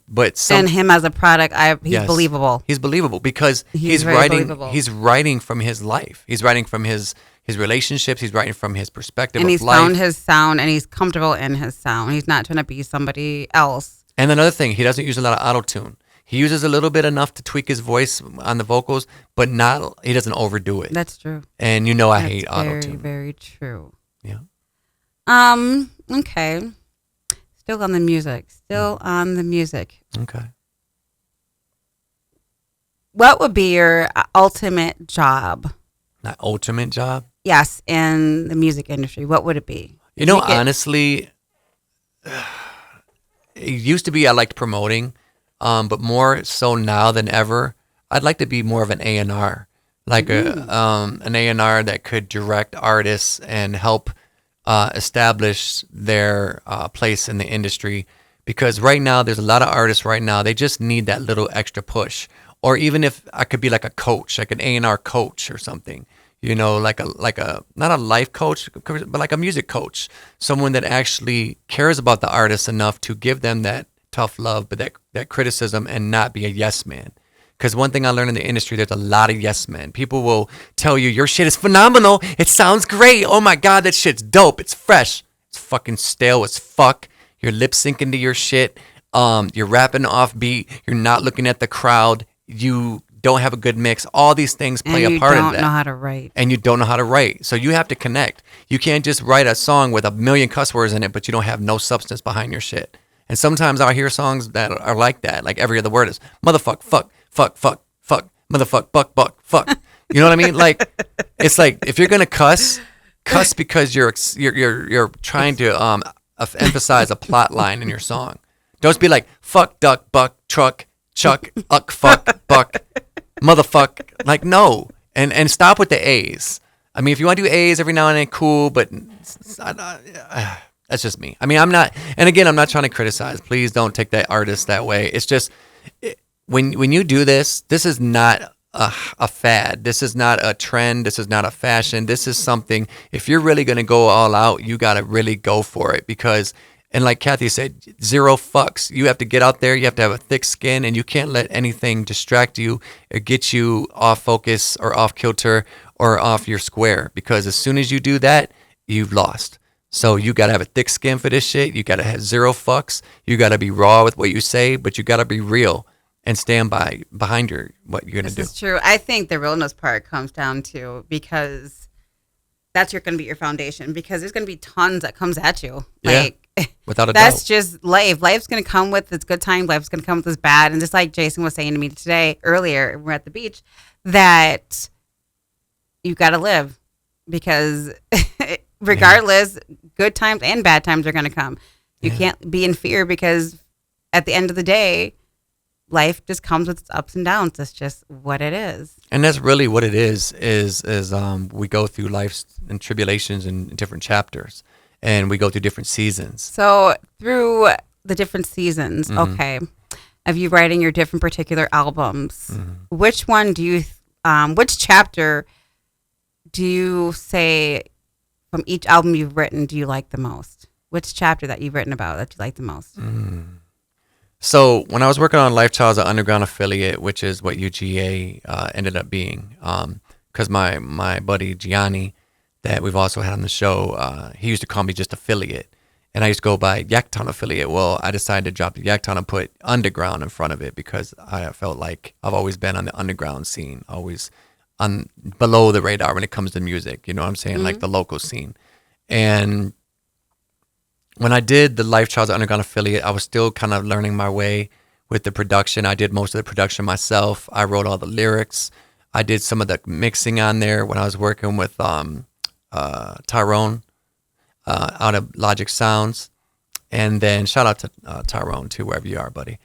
C: him as a product, he's
B: Yes.
C: believable.
B: He's believable because he's
C: very
B: writing.
C: believable.
B: He's writing from his life. He's writing from his relationships. He's writing from his perspective
C: And
B: of
C: he's
B: life.
C: found his sound, and he's comfortable in his sound. He's not trying to be somebody else.
B: And another thing, he doesn't use a lot of auto tune. He uses a little bit enough to tweak his voice on the vocals, but not. He doesn't overdo it.
C: That's true.
B: And I
C: That's
B: hate auto
C: very,
B: tune.
C: very true.
B: Yeah.
C: Okay. Still on the music.
B: Okay.
C: What would be your ultimate job?
B: My ultimate job.
C: Yes, in the music industry. What would it be? If you could-
B: Honestly, it used to be I liked promoting, but more so now than ever, I'd like to be more of an A&R. like an A&R that could direct artists and help establish their place in the industry. Because right now, there's a lot of artists right now, they just need that little extra push. Or even if I could be like a coach, like an A&R coach or something, you know, like a not a life coach, but like a music coach, someone that actually cares about the artist enough to give them that tough love, but that criticism, and not be a yes man. Because one thing I learned in the industry, there's a lot of yes men. People will tell you, your shit is phenomenal. It sounds great. Oh my God, that shit's dope. It's fresh. It's fucking stale as fuck. You're lip syncing to your shit. You're rapping off beat. You're not looking at the crowd. You don't have a good mix. All these things play a part in that.
C: And you don't know how to write.
B: And you don't know how to write. So you have to connect. You can't just write a song with a million cuss words in it, but you don't have no substance behind your shit. And sometimes I'll hear songs that are like that. Like every other word is motherfuck, fuck, motherfuck, buck, fuck. You know what I mean? Like, it's like, if you're gonna cuss because you're trying to emphasize a plot line in your song. Don't be like fuck, duck, buck, truck, chuck, uck, fuck, buck, motherfuck. Like, no, and stop with the A's. I mean, if you want to do A's every now and then, cool, but that's just me. I mean, I'm not, and again, I'm not trying to criticize. Please don't take that artist that way. It's just, when you do this is not a fad. This is not a trend. This is not a fashion. This is something, if you're really going to go all out, you got to really go for it. Because, and like Kathy said, zero fucks. You have to get out there. You have to have a thick skin, and you can't let anything distract you or get you off focus or off kilter or off your square. Because as soon as you do that, you've lost. So you got to have a thick skin for this shit. You got to have zero fucks. You got to be raw with what you say, but you got to be real and stand behind what you're going to do.
C: This is true. I think the realness part comes down to, because that's going to be your foundation, because there's going to be tons that comes at you. Like,
B: yeah, without a
C: that's
B: doubt.
C: just life. Life's going to come with its good time. Life's going to come with its bad. And just like Jason was saying to me earlier, we're at the beach, that you've got to live, because regardless, good times and bad times are going to come. You can't be in fear, because at the end of the day, life just comes with its ups and downs. That's just what it is.
B: And that's really what it is we go through life's and tribulations in different chapters, and we go through different seasons.
C: So through the different seasons, okay, of you writing your different particular albums, which one do you, which chapter do you say from each album you've written do you like the most? Which chapter that you've written about that you like the most?
B: So when I was working on Life Child's Underground affiliate, which is what UGA ended up being, because my buddy Gianni, that we've also had on the show, he used to call me just affiliate, and I used to go by Yaktown affiliate. Well, I decided to drop the Yaktown and put underground in front of it, because I felt like I've always been on the underground scene, always on below the radar when it comes to music. You know what I'm saying? Like the local scene. And when I did the Life Child's Underground affiliate, I was still kind of learning my way with the production. I did most of the production myself. I wrote all the lyrics. I did some of the mixing on there when I was working with Tyrone out of Logic Sounds. And then shout out to Tyrone too, wherever you are, buddy.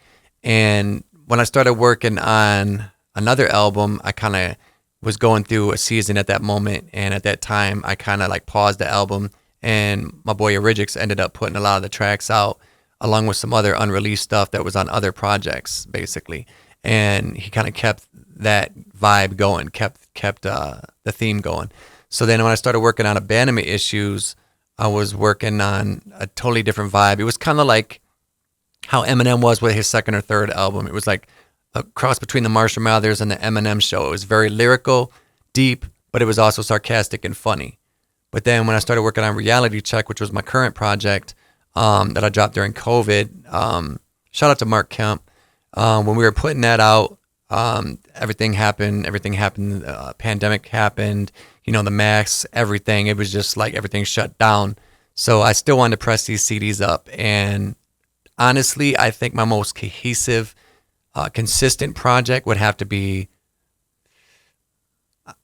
B: And when I started working on another album, I kind of was going through a season at that moment. And at that time, I kind of like paused the album. And my boy Origix ended up putting a lot of the tracks out, along with some other unreleased stuff that was on other projects, basically. And he kind of kept that vibe going, kept the theme going. So then when I started working on Abandonment Issues, I was working on a totally different vibe. It was kind of like how Eminem was with his second or third album. It was like a cross between the Marshall Mathers and the Eminem Show. It was very lyrical, deep, but it was also sarcastic and funny. But then when I started working on Reality Check, which was my current project that I dropped during COVID, shout out to Mark Kemp. When we were putting that out, everything happened. Pandemic happened, the masks, everything. It was just like everything shut down. So I still wanted to press these CDs up. And honestly, I think my most cohesive, consistent project would have to be,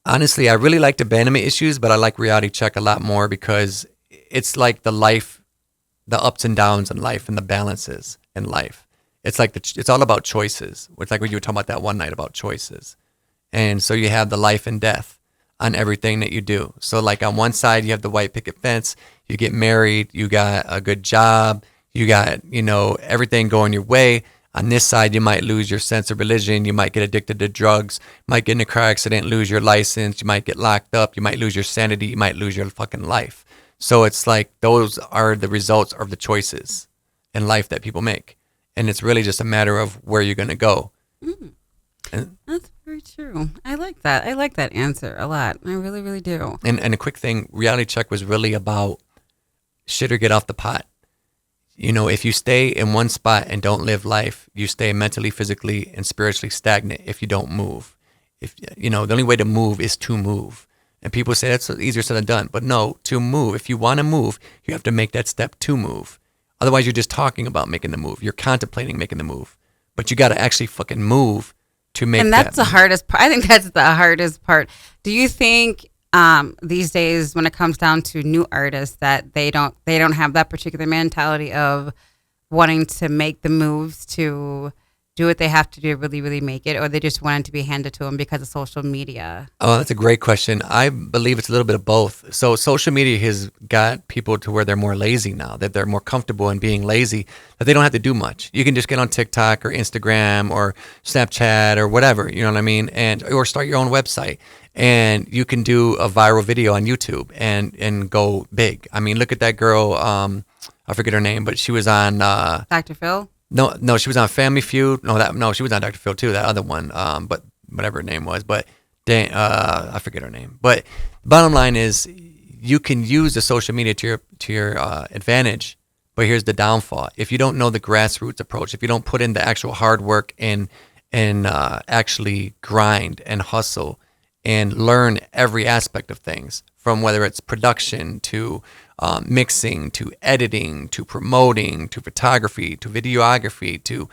B: honestly, I really liked Abandonment Issues, but I like Reality Check a lot more, because it's like the ups and downs in life and the balances in life. It's like it's all about choices. It's like when you were talking about that one night about choices. And so you have the life and death on everything that you do. So like on one side, you have the white picket fence, you get married, you got a good job, you got, everything going your way. On this side, you might lose your sense of religion. You might get addicted to drugs, might get in a car accident, lose your license. You might get locked up. You might lose your sanity. You might lose your fucking life. So it's like those are the results of the choices in life that people make. And it's really just a matter of where you're going to go. And,
C: That's very true. I like that. I like that answer a lot. I really, really do.
B: and a quick thing, reality check was really about shit or get off the pot. If you stay in one spot and don't live life, you stay mentally, physically, and spiritually stagnant if you don't move. The only way to move is to move. And people say that's easier said than done. But no, to move. If you want to move, you have to make that step to move. Otherwise, you're just talking about making the move. You're contemplating making the move. But you got to actually fucking move to make
C: And that's
B: that
C: the hardest part. I think that's the hardest part. Do you think these days, when it comes down to new artists, that they don't have that particular mentality of wanting to make the moves to do what they have to do to really, really make it, or they just want it to be handed to them because of social media?
B: Oh, that's a great question. I believe it's a little bit of both. So social media has got people to where they're more lazy now, that they're more comfortable in being lazy, that they don't have to do much. You can just get on TikTok or Instagram or Snapchat or whatever, you know what I mean? Or start your own website. And you can do a viral video on YouTube and go big. I mean, look at that girl, I forget her name, but she was on
C: Dr. Phil?
B: No, she was on Family Feud. No, she was on Dr. Phil too. That other one, but whatever her name was. But I forget her name. But bottom line is, you can use the social media to your advantage. But here's the downfall: if you don't know the grassroots approach, if you don't put in the actual hard work and actually grind and hustle and learn every aspect of things, from whether it's production to mixing to editing to promoting to photography to videography to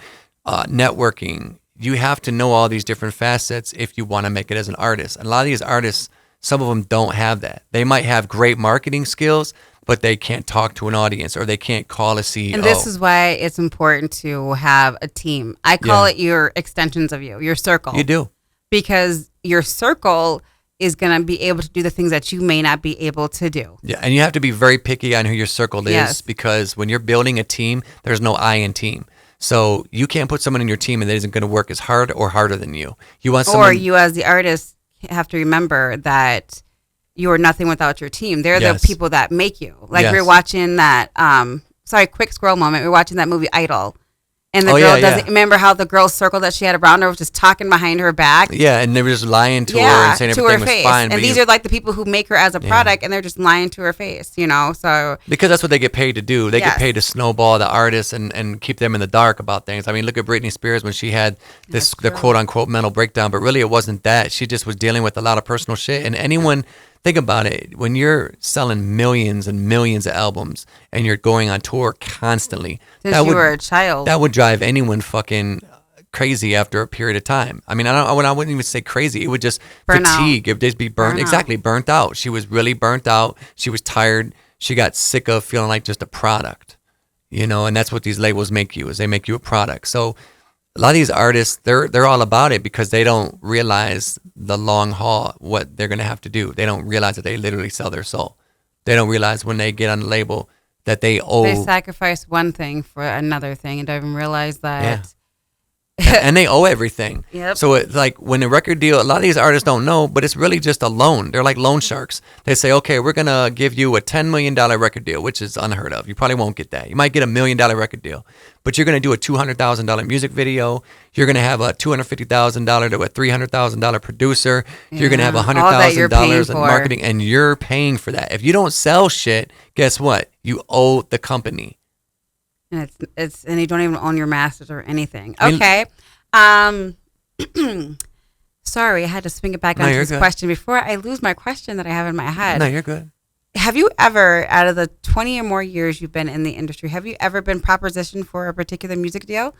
B: networking. You have to know all these different facets if you want to make it as an artist. And a lot of these artists, some of them don't have that. They might have great marketing skills, but they can't talk to an audience or they can't call a CEO.
C: And this is why it's important to have a team. I call it your extensions of you, your circle.
B: You do.
C: Because your circle is going to be able to do the things that you may not be able to do.
B: Yeah, and you have to be very picky on who your circle is.
C: Yes.
B: Because when you're building a team, there's no I in team. So you can't put someone in your team and that isn't going to work as hard or harder than you. You want someone,
C: or you as the artist have to remember that you are nothing without your team. They're
B: Yes.
C: the people that make you. Like
B: Yes.
C: we were watching that, quick scroll moment. We were watching that movie Idol. And the
B: Oh,
C: girl
B: yeah,
C: doesn't
B: yeah.
C: remember how the girl's circle that she had around her was just talking behind her back.
B: Yeah, and they were just lying to her and saying
C: to
B: everything
C: her
B: was
C: face.
B: fine.
C: And
B: but
C: these
B: you-
C: are like the people who make her as a product, and they're just lying to her face, So
B: because that's what they get paid to do. They
C: Yes.
B: get paid to snowball the artists and keep them in the dark about things. I mean, look at Britney Spears when she had the quote unquote mental breakdown, but really it wasn't that. She just was dealing with a lot of personal shit. And anyone, think about it, when you're selling millions and millions of albums and you're going on tour constantly,
C: since you were a child.
B: that would drive anyone fucking crazy after a period of time. I mean, I wouldn't even say crazy. It would just
C: Burn out.
B: fatigue. It would just be burnt.
C: Burn out.
B: Exactly, burnt out. She was really burnt out. She was tired. She got sick of feeling like just a product, and that's what these labels make you, is they make you a product. So a lot of these artists, they're all about it because they don't realize the long haul, what they're going to have to do. They don't realize that they literally sell their soul. They don't realize when they get on the label that they owe.
C: They sacrifice one thing for another thing and don't even realize that.
B: And they owe everything.
C: Yep.
B: So it's like when a record deal, a lot of these artists don't know, but it's really just a loan. They're like loan sharks. They say, okay, we're going to give you a $10 million record deal, which is unheard of. You probably won't get that. You might get $1 million record deal, but you're going to do a $200,000 music video. You're going to have a $250,000 to a $300,000 producer. You're going to have
C: Yeah. All that you're paying
B: $100,000 in
C: for.
B: marketing, and you're paying for that. If you don't sell shit, guess what? You owe the company.
C: And and you don't even own your masters or anything.
B: I mean-
C: Okay. Sorry, I had to swing it back
B: No,
C: onto
B: you're
C: this
B: good.
C: question before I lose my question that I have in my head.
B: No, you're good.
C: Have you ever, out of the 20 or more years you've been in the industry, have you ever been propositioned for a particular music deal?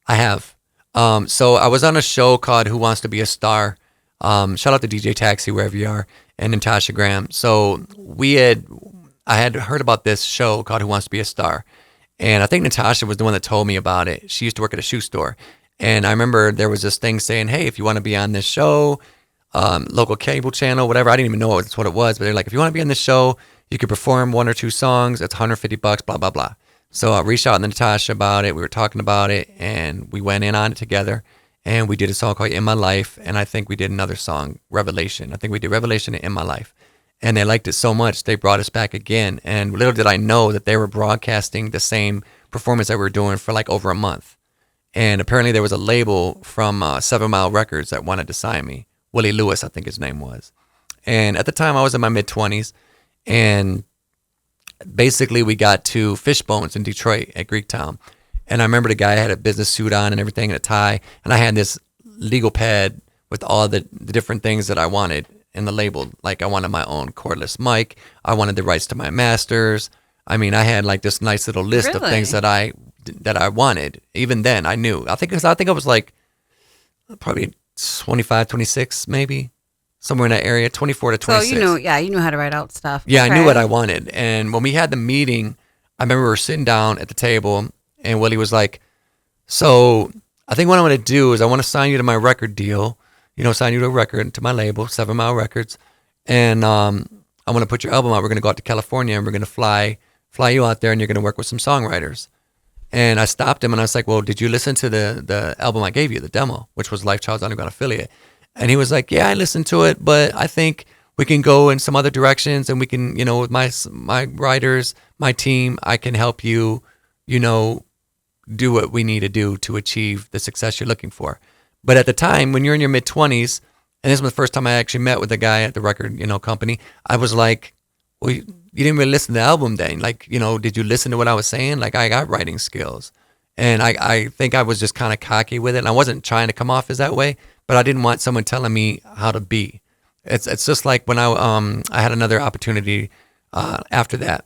B: I have. So I was on a show called Who Wants to Be a Star. Shout out to DJ Taxi, wherever you are, and Natasha Graham. So I had heard about this show called Who Wants to Be a Star. And I think Natasha was the one that told me about it. She used to work at a shoe store. And I remember there was this thing saying, hey, if you want to be on this show, local cable channel, whatever. I didn't even know that's what it was, but they're like, if you want to be on this show, you could perform 1 or 2 songs. It's $150, blah, blah, blah. So I reached out to Natasha about it. We were talking about it, and we went in on it together. And we did a song called In My Life, and I think we did another song, Revelation. I think we did Revelation and In My Life. And they liked it so much, they brought us back again. And little did I know that they were broadcasting the same performance that we were doing for like over a month. And apparently there was a label from 7 Mile Records that wanted to sign me. Willie Lewis, I think his name was. And at the time, I was in my mid-20s. And basically, we got to Fishbones in Detroit at Greektown. And I remember the guy had a business suit on and everything and a tie. And I had this legal pad with all the different things that I wanted in the label. Like I wanted my own cordless mic. I wanted the rights to my masters. I mean, I had like this nice little list of things that I wanted. Even then, I knew. I think I was like probably 25, 26 maybe. Somewhere in that area, 24 to 26.
C: So you knew how to write out stuff.
B: Yeah, okay. I knew what I wanted. And when we had the meeting, I remember we were sitting down at the table, and Willie was like, so I think what I want to do is I want to sign you to my record deal, sign you to a record, to my label, 7 Mile Records, and I want to put your album out. We're going to go out to California, and we're going to fly you out there, and you're going to work with some songwriters. And I stopped him, and I was like, well, did you listen to the album I gave you, the demo, which was Life Child's Underground Affiliate? And he was like, yeah, I listened to it, but I think we can go in some other directions, and we can, with my writers, my team, I can help you, do what we need to do to achieve the success you're looking for. But at the time, when you're in your mid-20s, and this was the first time I actually met with a guy at the record, company, I was like, well, you didn't really listen to the album then. Like, did you listen to what I was saying? Like, I got writing skills. And I think I was just kind of cocky with it. And I wasn't trying to come off as that way, but I didn't want someone telling me how to be. It's just like when I had another opportunity after that.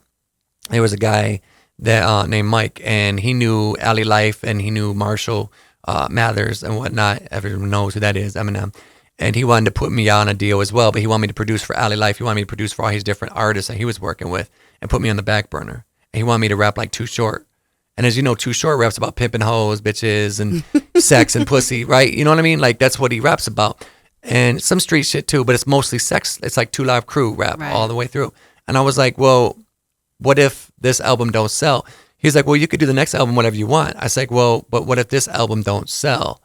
B: There was a guy that named Mike, and he knew Alley Life, and he knew Marshall Mathers and whatnot. Everyone knows who that is, Eminem. And he wanted to put me on a deal as well, but he wanted me to produce for Alley Life. He wanted me to produce for all his different artists that he was working with and put me on the back burner. And he wanted me to rap like Too Short. And as you know, Too Short raps about pimping hoes, bitches, and sex and pussy, right? You know what I mean? Like, that's what he raps about. And some street shit too, but it's mostly sex. It's like Two Live Crew rap all the way through. And I was like, well, what if this album don't sell? He's like, well, you could do the next album, whatever you want. I was like, well, but what if this album don't sell?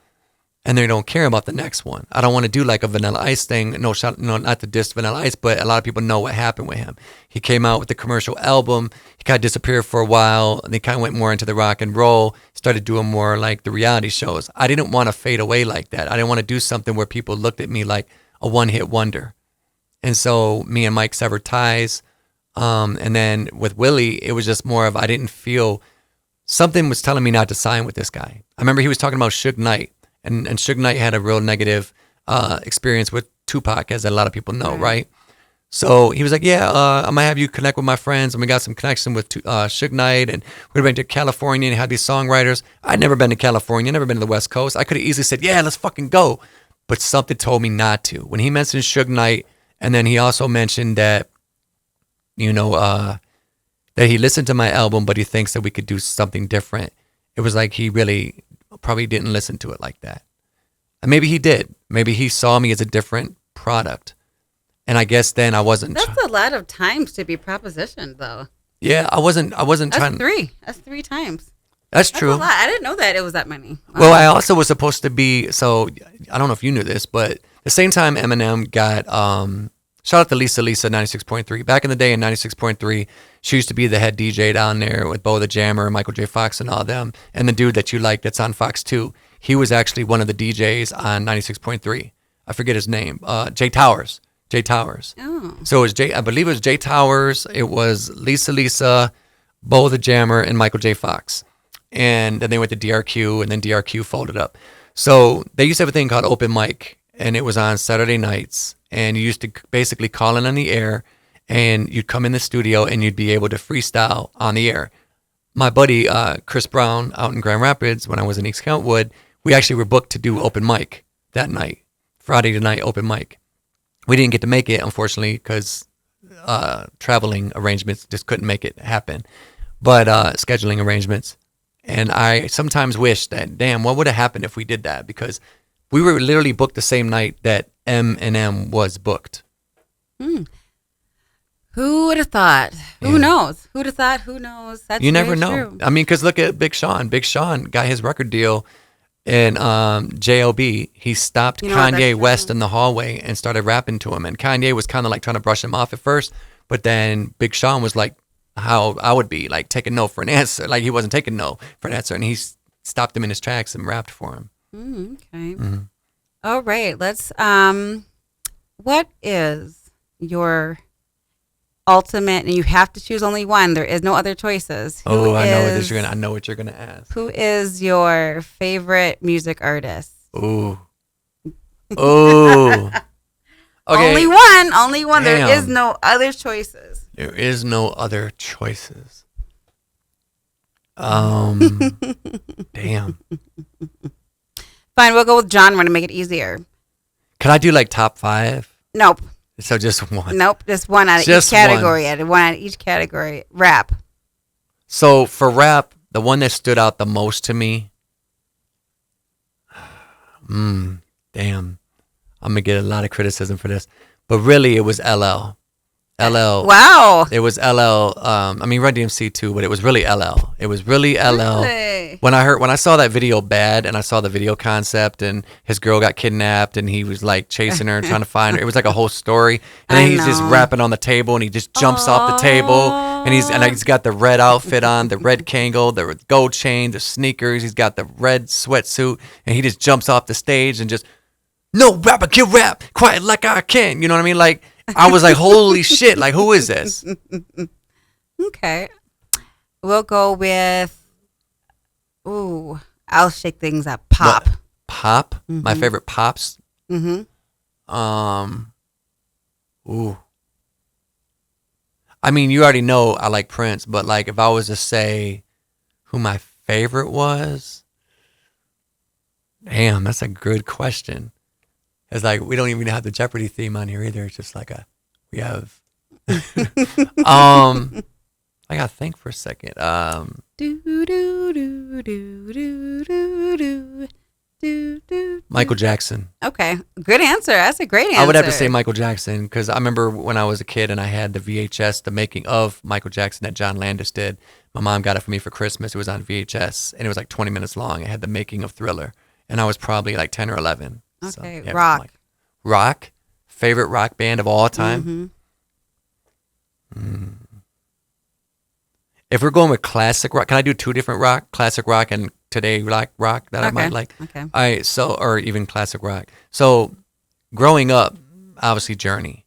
B: And they don't care about the next one. I don't want to do like a Vanilla Ice thing. No, not to diss Vanilla Ice, but a lot of people know what happened with him. He came out with the commercial album. He kind of disappeared for a while. And he kind of went more into the rock and roll, started doing more like the reality shows. I didn't want to fade away like that. I didn't want to do something where people looked at me like a one-hit wonder. And so me and Mike severed ties. And then with Willie, it was just more of, I didn't feel, something was telling me not to sign with this guy. I remember he was talking about Suge Knight. And Suge Knight had a real negative experience with Tupac, as a lot of people know, right? So he was like, yeah, I'm going to have you connect with my friends. And we got some connection with Suge Knight. And we're going to California and had these songwriters. I'd never been to California, never been to the West Coast. I could have easily said, yeah, let's fucking go. But something told me not to. When he mentioned Suge Knight, and then he also mentioned that, that he listened to my album, but he thinks that we could do something different. It was like he really probably didn't listen to it like that. And maybe he did. Maybe he saw me as a different product. And I guess then I wasn't.
C: That's a lot of times to be propositioned, though.
B: Yeah, I wasn't trying.
C: That's 3 times.
B: That's true.
C: A lot. I didn't know that it was that many. Wow.
B: Well, I also was supposed to be, so I don't know if you knew this, but the same time Eminem got, shout out to Lisa 96.3. Back in the day in 96.3, she used to be the head DJ down there with Bo the Jammer, Michael J. Fox and all them. And the dude that you like that's on Fox 2, he was actually one of the DJs on 96.3. I forget his name. Jay Towers. Oh. So it was I believe it was Jay Towers. It was Lisa, Bo the Jammer, and Michael J. Fox. And then they went to DRQ, and then DRQ folded up. So they used to have a thing called open mic, and it was on Saturday nights. And you used to basically call in on the air, and you'd come in the studio, and you'd be able to freestyle on the air. My buddy, Chris Brown, out in Grand Rapids, when I was in East Kentwood, we actually were booked to do open mic that night, Friday night open mic. We didn't get to make it, unfortunately, because traveling arrangements just couldn't make it happen. But scheduling arrangements. And I sometimes wish that, damn, what would have happened if we did that? Because we were literally booked the same night that Eminem was booked.
C: Who would have thought? Who
B: Yeah.
C: knows? Who'd have thought? Who knows? That's
B: You never
C: very
B: know.
C: true.
B: I mean, because look at Big Sean. Big Sean got his record deal in JLB. He stopped
C: You know what,
B: Kanye
C: that's
B: West
C: true.
B: in the hallway and started rapping to him. And Kanye was kind of like trying to brush him off at first. But then Big Sean was like, how I would be, like taking no for an answer. Like he wasn't taking no for an answer. And he stopped him in his tracks and rapped for him.
C: Okay.
B: Mm-hmm.
C: All right. Let's. What is your ultimate? And you have to choose only one. There is no other choices.
B: Oh, I know what you're gonna ask.
C: Who is your favorite music artist?
B: Ooh. Oh. Okay.
C: Only one. Only one. There
B: Damn.
C: is no other choices.
B: There is no other choices. Damn.
C: Fine. We'll go with genre to make it easier.
B: Could I do like top 5?
C: Nope.
B: So just one.
C: Nope. Just one out of
B: Just
C: each category. One out of each category. Rap.
B: So for rap, the one that stood out the most to me, damn, I'm gonna get a lot of criticism for this, but really it was LL. LL.
C: Wow.
B: It was LL. I mean Run DMC too, but it was really LL. It was really LL.
C: Really?
B: When I saw that video Bad, and I saw the video concept, and his girl got kidnapped, and he was like chasing her and trying to find her. It was like a whole story. And then
C: I
B: he's just
C: know.
B: rapping on the table, and he just jumps off the table, and he's got the red outfit on, the red Kangol, the gold chain, the sneakers. He's got the red sweatsuit, and he just jumps off the stage and just, no rapper can rap quiet like I can. You know what I mean? Like I was like, holy shit! Like who is this?
C: Okay. We'll go with. Ooh, I'll shake things up. Pop.
B: What? Pop. My favorite pops.
C: Mm-hmm.
B: Ooh. I mean, you already know I like Prince, but like if I was to say who my favorite was, damn, that's a good question. It's like we don't even have the Jeopardy theme on here either. It's just like we have. I gotta think for a second.
C: Do, do, do, do, do, do, do, do, do.
B: Michael Jackson.
C: Okay, good answer. That's a great answer.
B: I would have to say Michael Jackson because I remember when I was a kid and I had the VHS, the making of Michael Jackson that John Landis did. My mom got it for me for Christmas. It was on VHS and it was like 20 minutes long. It had the making of Thriller, and I was probably like 10 or 11.
C: Okay,
B: yeah,
C: rock.
B: Rock, favorite rock band of all time. If we're going with classic rock, can I do 2 different rock? Classic rock and today rock that I might like.
C: Okay.
B: All right, so or even classic rock. So growing up, obviously Journey,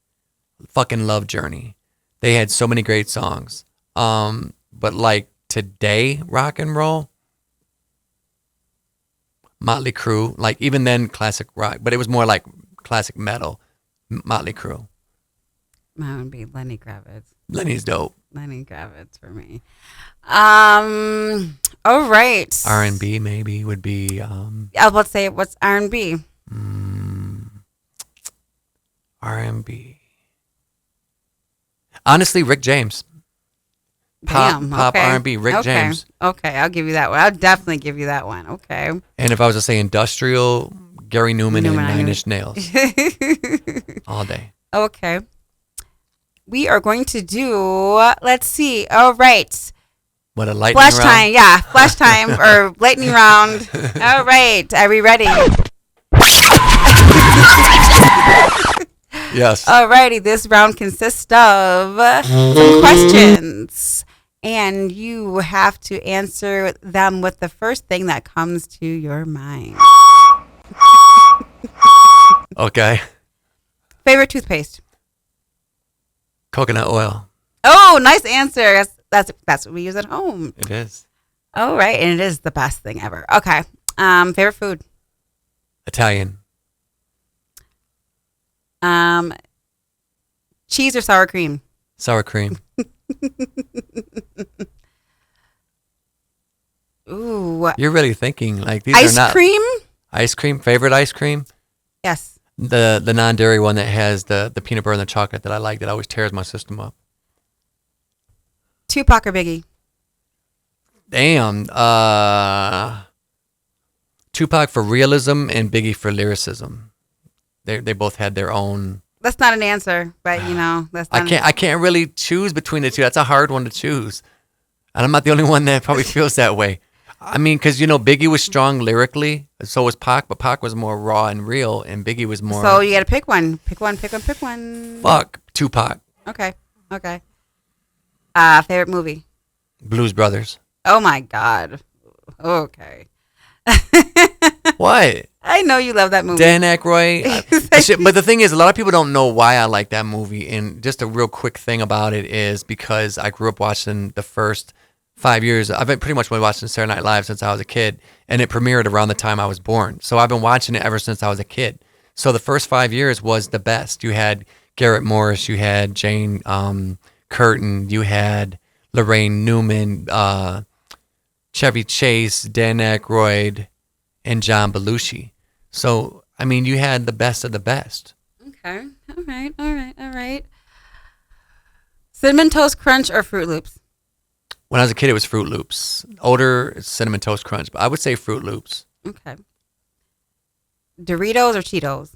B: fucking love Journey. They had so many great songs. But like today rock and roll, Motley Crue, like even then classic rock, but it was more like classic metal. Motley Crue.
C: Mine would be Lenny Kravitz.
B: Lenny's dope.
C: Lenny Kravitz for me. All right.
B: R&B maybe would be
C: I was about to say, what's R&B?
B: R&B. Honestly, Rick James. Pop
C: okay.
B: R&B, Rick James.
C: Okay, I'll give you that one. I'll definitely give you that one. Okay.
B: And if I was to say industrial, Gary Newman and
C: I
B: Nine
C: knew
B: Inch Nails all day.
C: Okay. We are going to do, let's see. All right.
B: What a lightning
C: Flash
B: round.
C: time. Yeah. Flash time or lightning round. All right. Are we ready?
B: Yes.
C: All righty. This round consists of some questions. And you have to answer them with the first thing that comes to your mind.
B: Okay.
C: Favorite toothpaste?
B: Coconut oil.
C: Oh, nice answer. That's what we use at home.
B: It is.
C: Oh, right. And it is the best thing ever. Okay. Favorite food?
B: Italian.
C: Cheese or sour cream?
B: Sour cream.
C: Ooh.
B: You're really thinking like these
C: Ice
B: are not
C: cream?
B: ice cream. Favorite ice cream?
C: Yes.
B: The non-dairy one that has the peanut butter and the chocolate that I like that always tears my system up.
C: Tupac or Biggie?
B: Damn. Tupac for realism and Biggie for lyricism. They both had their own.
C: That's not an answer, but you know, that's not
B: I can't really choose between the two. That's a hard one to choose. And I'm not the only one that probably feels that way. I mean, because, you know, Biggie was strong lyrically, so was Pac, but Pac was more raw and real, and Biggie was more...
C: So you got to pick one. Pick one, pick one, pick one.
B: Fuck, Tupac.
C: Okay. Favorite movie?
B: Blues Brothers.
C: Oh, my God. Okay.
B: What?
C: I know you love that movie.
B: Dan Aykroyd. Shit, but the thing is, a lot of people don't know why I like that movie, and just a real quick thing about it is because I grew up watching the first 5 years. I've been pretty much been watching Saturday Night Live since I was a kid, and it premiered around the time I was born. So I've been watching it ever since I was a kid. So the first 5 years was the best. You had Garrett Morris, you had Jane Curtin, you had Lorraine Newman, Chevy Chase, Dan Aykroyd, and John Belushi. So, I mean, you had the best of the best.
C: Okay. All right. Cinnamon Toast Crunch or Fruit Loops?
B: When I was a kid, it was Fruit Loops. Older, it's Cinnamon Toast Crunch, but I would say Fruit Loops.
C: Okay. Doritos or Cheetos?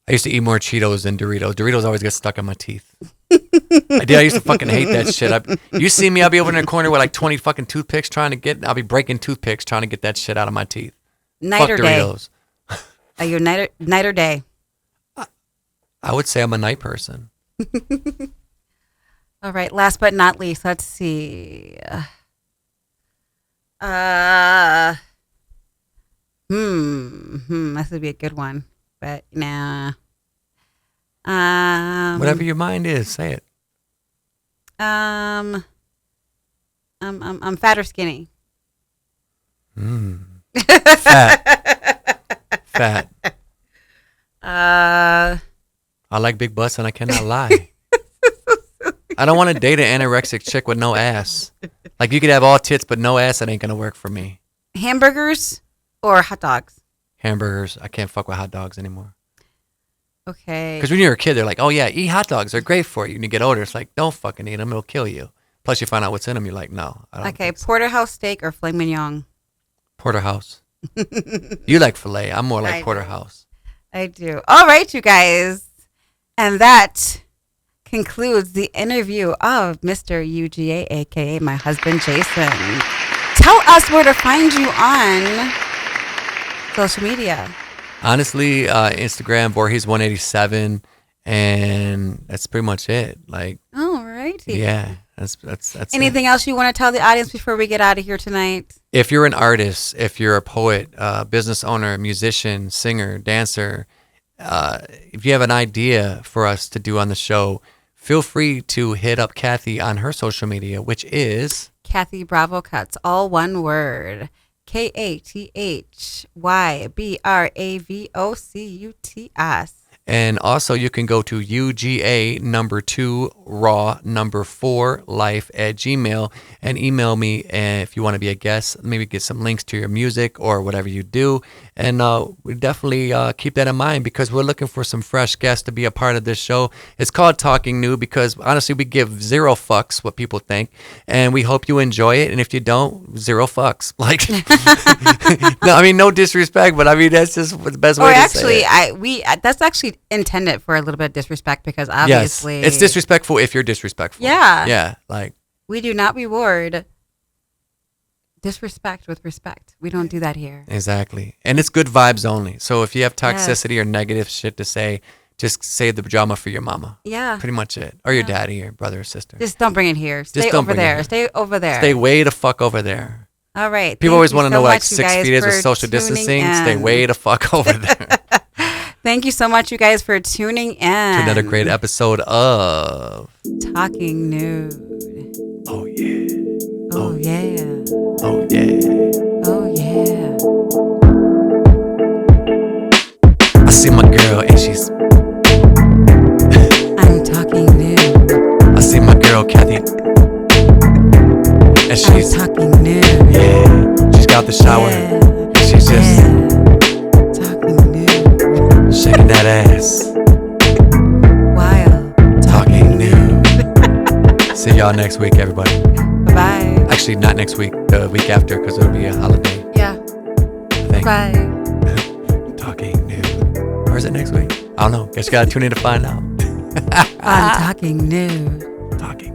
B: I used to eat more Cheetos than Doritos. Doritos always get stuck in my teeth. I used to fucking hate that shit. You see me, I'll be over in the corner with like 20 fucking toothpicks I'll be breaking toothpicks trying to get that shit out of my teeth.
C: Night
B: Fuck
C: or
B: Doritos.
C: day? Are you a night or day?
B: I would say I'm a night person.
C: All right. Last but not least, let's see. This would be a good one, but nah.
B: Whatever your mind is, say it.
C: I'm fat or skinny.
B: Fat. I like big butts and I cannot lie. I don't want to date an anorexic chick with no ass. Like, you could have all tits but no ass, that ain't gonna work for me.
C: Hamburgers or hot dogs?
B: Hamburgers. I can't fuck with hot dogs anymore.
C: Okay.
B: Because when you're a kid, they're like, oh yeah, eat hot dogs. They're great for you. And you get older, it's like, don't fucking eat them. It'll kill you. Plus, you find out what's in them. You're like, no. I don't
C: Okay,
B: think so.
C: porterhouse steak or filet mignon?
B: Porterhouse. You like filet. I'm more like
C: I do.
B: porterhouse.
C: I do. All right, you guys. And that concludes the interview of Mr. UGA, a.k.a. my husband, Jason. Tell us where to find you on social media.
B: Honestly, Instagram, Voorhees187, and that's pretty much it. Like,
C: All righty.
B: yeah, that's
C: Anything else you want to tell the audience before we get out of here tonight?
B: If you're an artist, if you're a poet, business owner, musician, singer, dancer, if you have an idea for us to do on the show, feel free to hit up Kathy on her social media, which is
C: Kathy Bravo Cuts, all one word. KATHYBRAVOCUTS.
B: And also, you can go to UGA number 2 raw number 4 life at Gmail and email me if you want to be a guest. Maybe get some links to your music or whatever you do. And we definitely keep that in mind because we're looking for some fresh guests to be a part of this show. It's called Talking Nude because honestly, we give zero fucks what people think, and we hope you enjoy it. And if you don't, zero fucks. Like, no, I mean, no disrespect, but I mean that's just the best way to say it.
C: That's actually intended for a little bit of disrespect because obviously
B: yes, it's disrespectful if you're disrespectful.
C: Yeah,
B: like
C: we do not reward disrespect with respect. We don't do that here.
B: Exactly, and it's good vibes only. So if you have toxicity or negative shit to say, just save the pajama for your mama.
C: Yeah,
B: pretty much it, or your daddy, or brother or sister.
C: Just don't bring it here. Stay over there. Stay over there.
B: Stay way the fuck over there.
C: All right.
B: People always want to know what like 6 feet is with social distancing. Stay way the fuck over there.
C: Thank you so much, you guys, for tuning in
B: to another great episode of
C: Talking Nude.
B: Oh yeah.
C: Oh yeah.
B: Oh yeah.
C: Oh yeah.
B: I see my girl and she's
C: I'm talking nude.
B: I see my girl Kathy and she's
C: talking nude.
B: Yeah. She's got the shower.
C: Yeah.
B: And she's just
C: talking nude.
B: Shaking that ass.
C: While
B: talking nude. See y'all next week, everybody.
C: Bye-bye.
B: Actually, not next week. The week after, because it'll be a holiday
C: Yeah.
B: thing.
C: Bye.
B: Talking Nude. Or is it next week? I don't know. Guess you gotta tune in to find out.
C: I'm talking nude.
B: Talking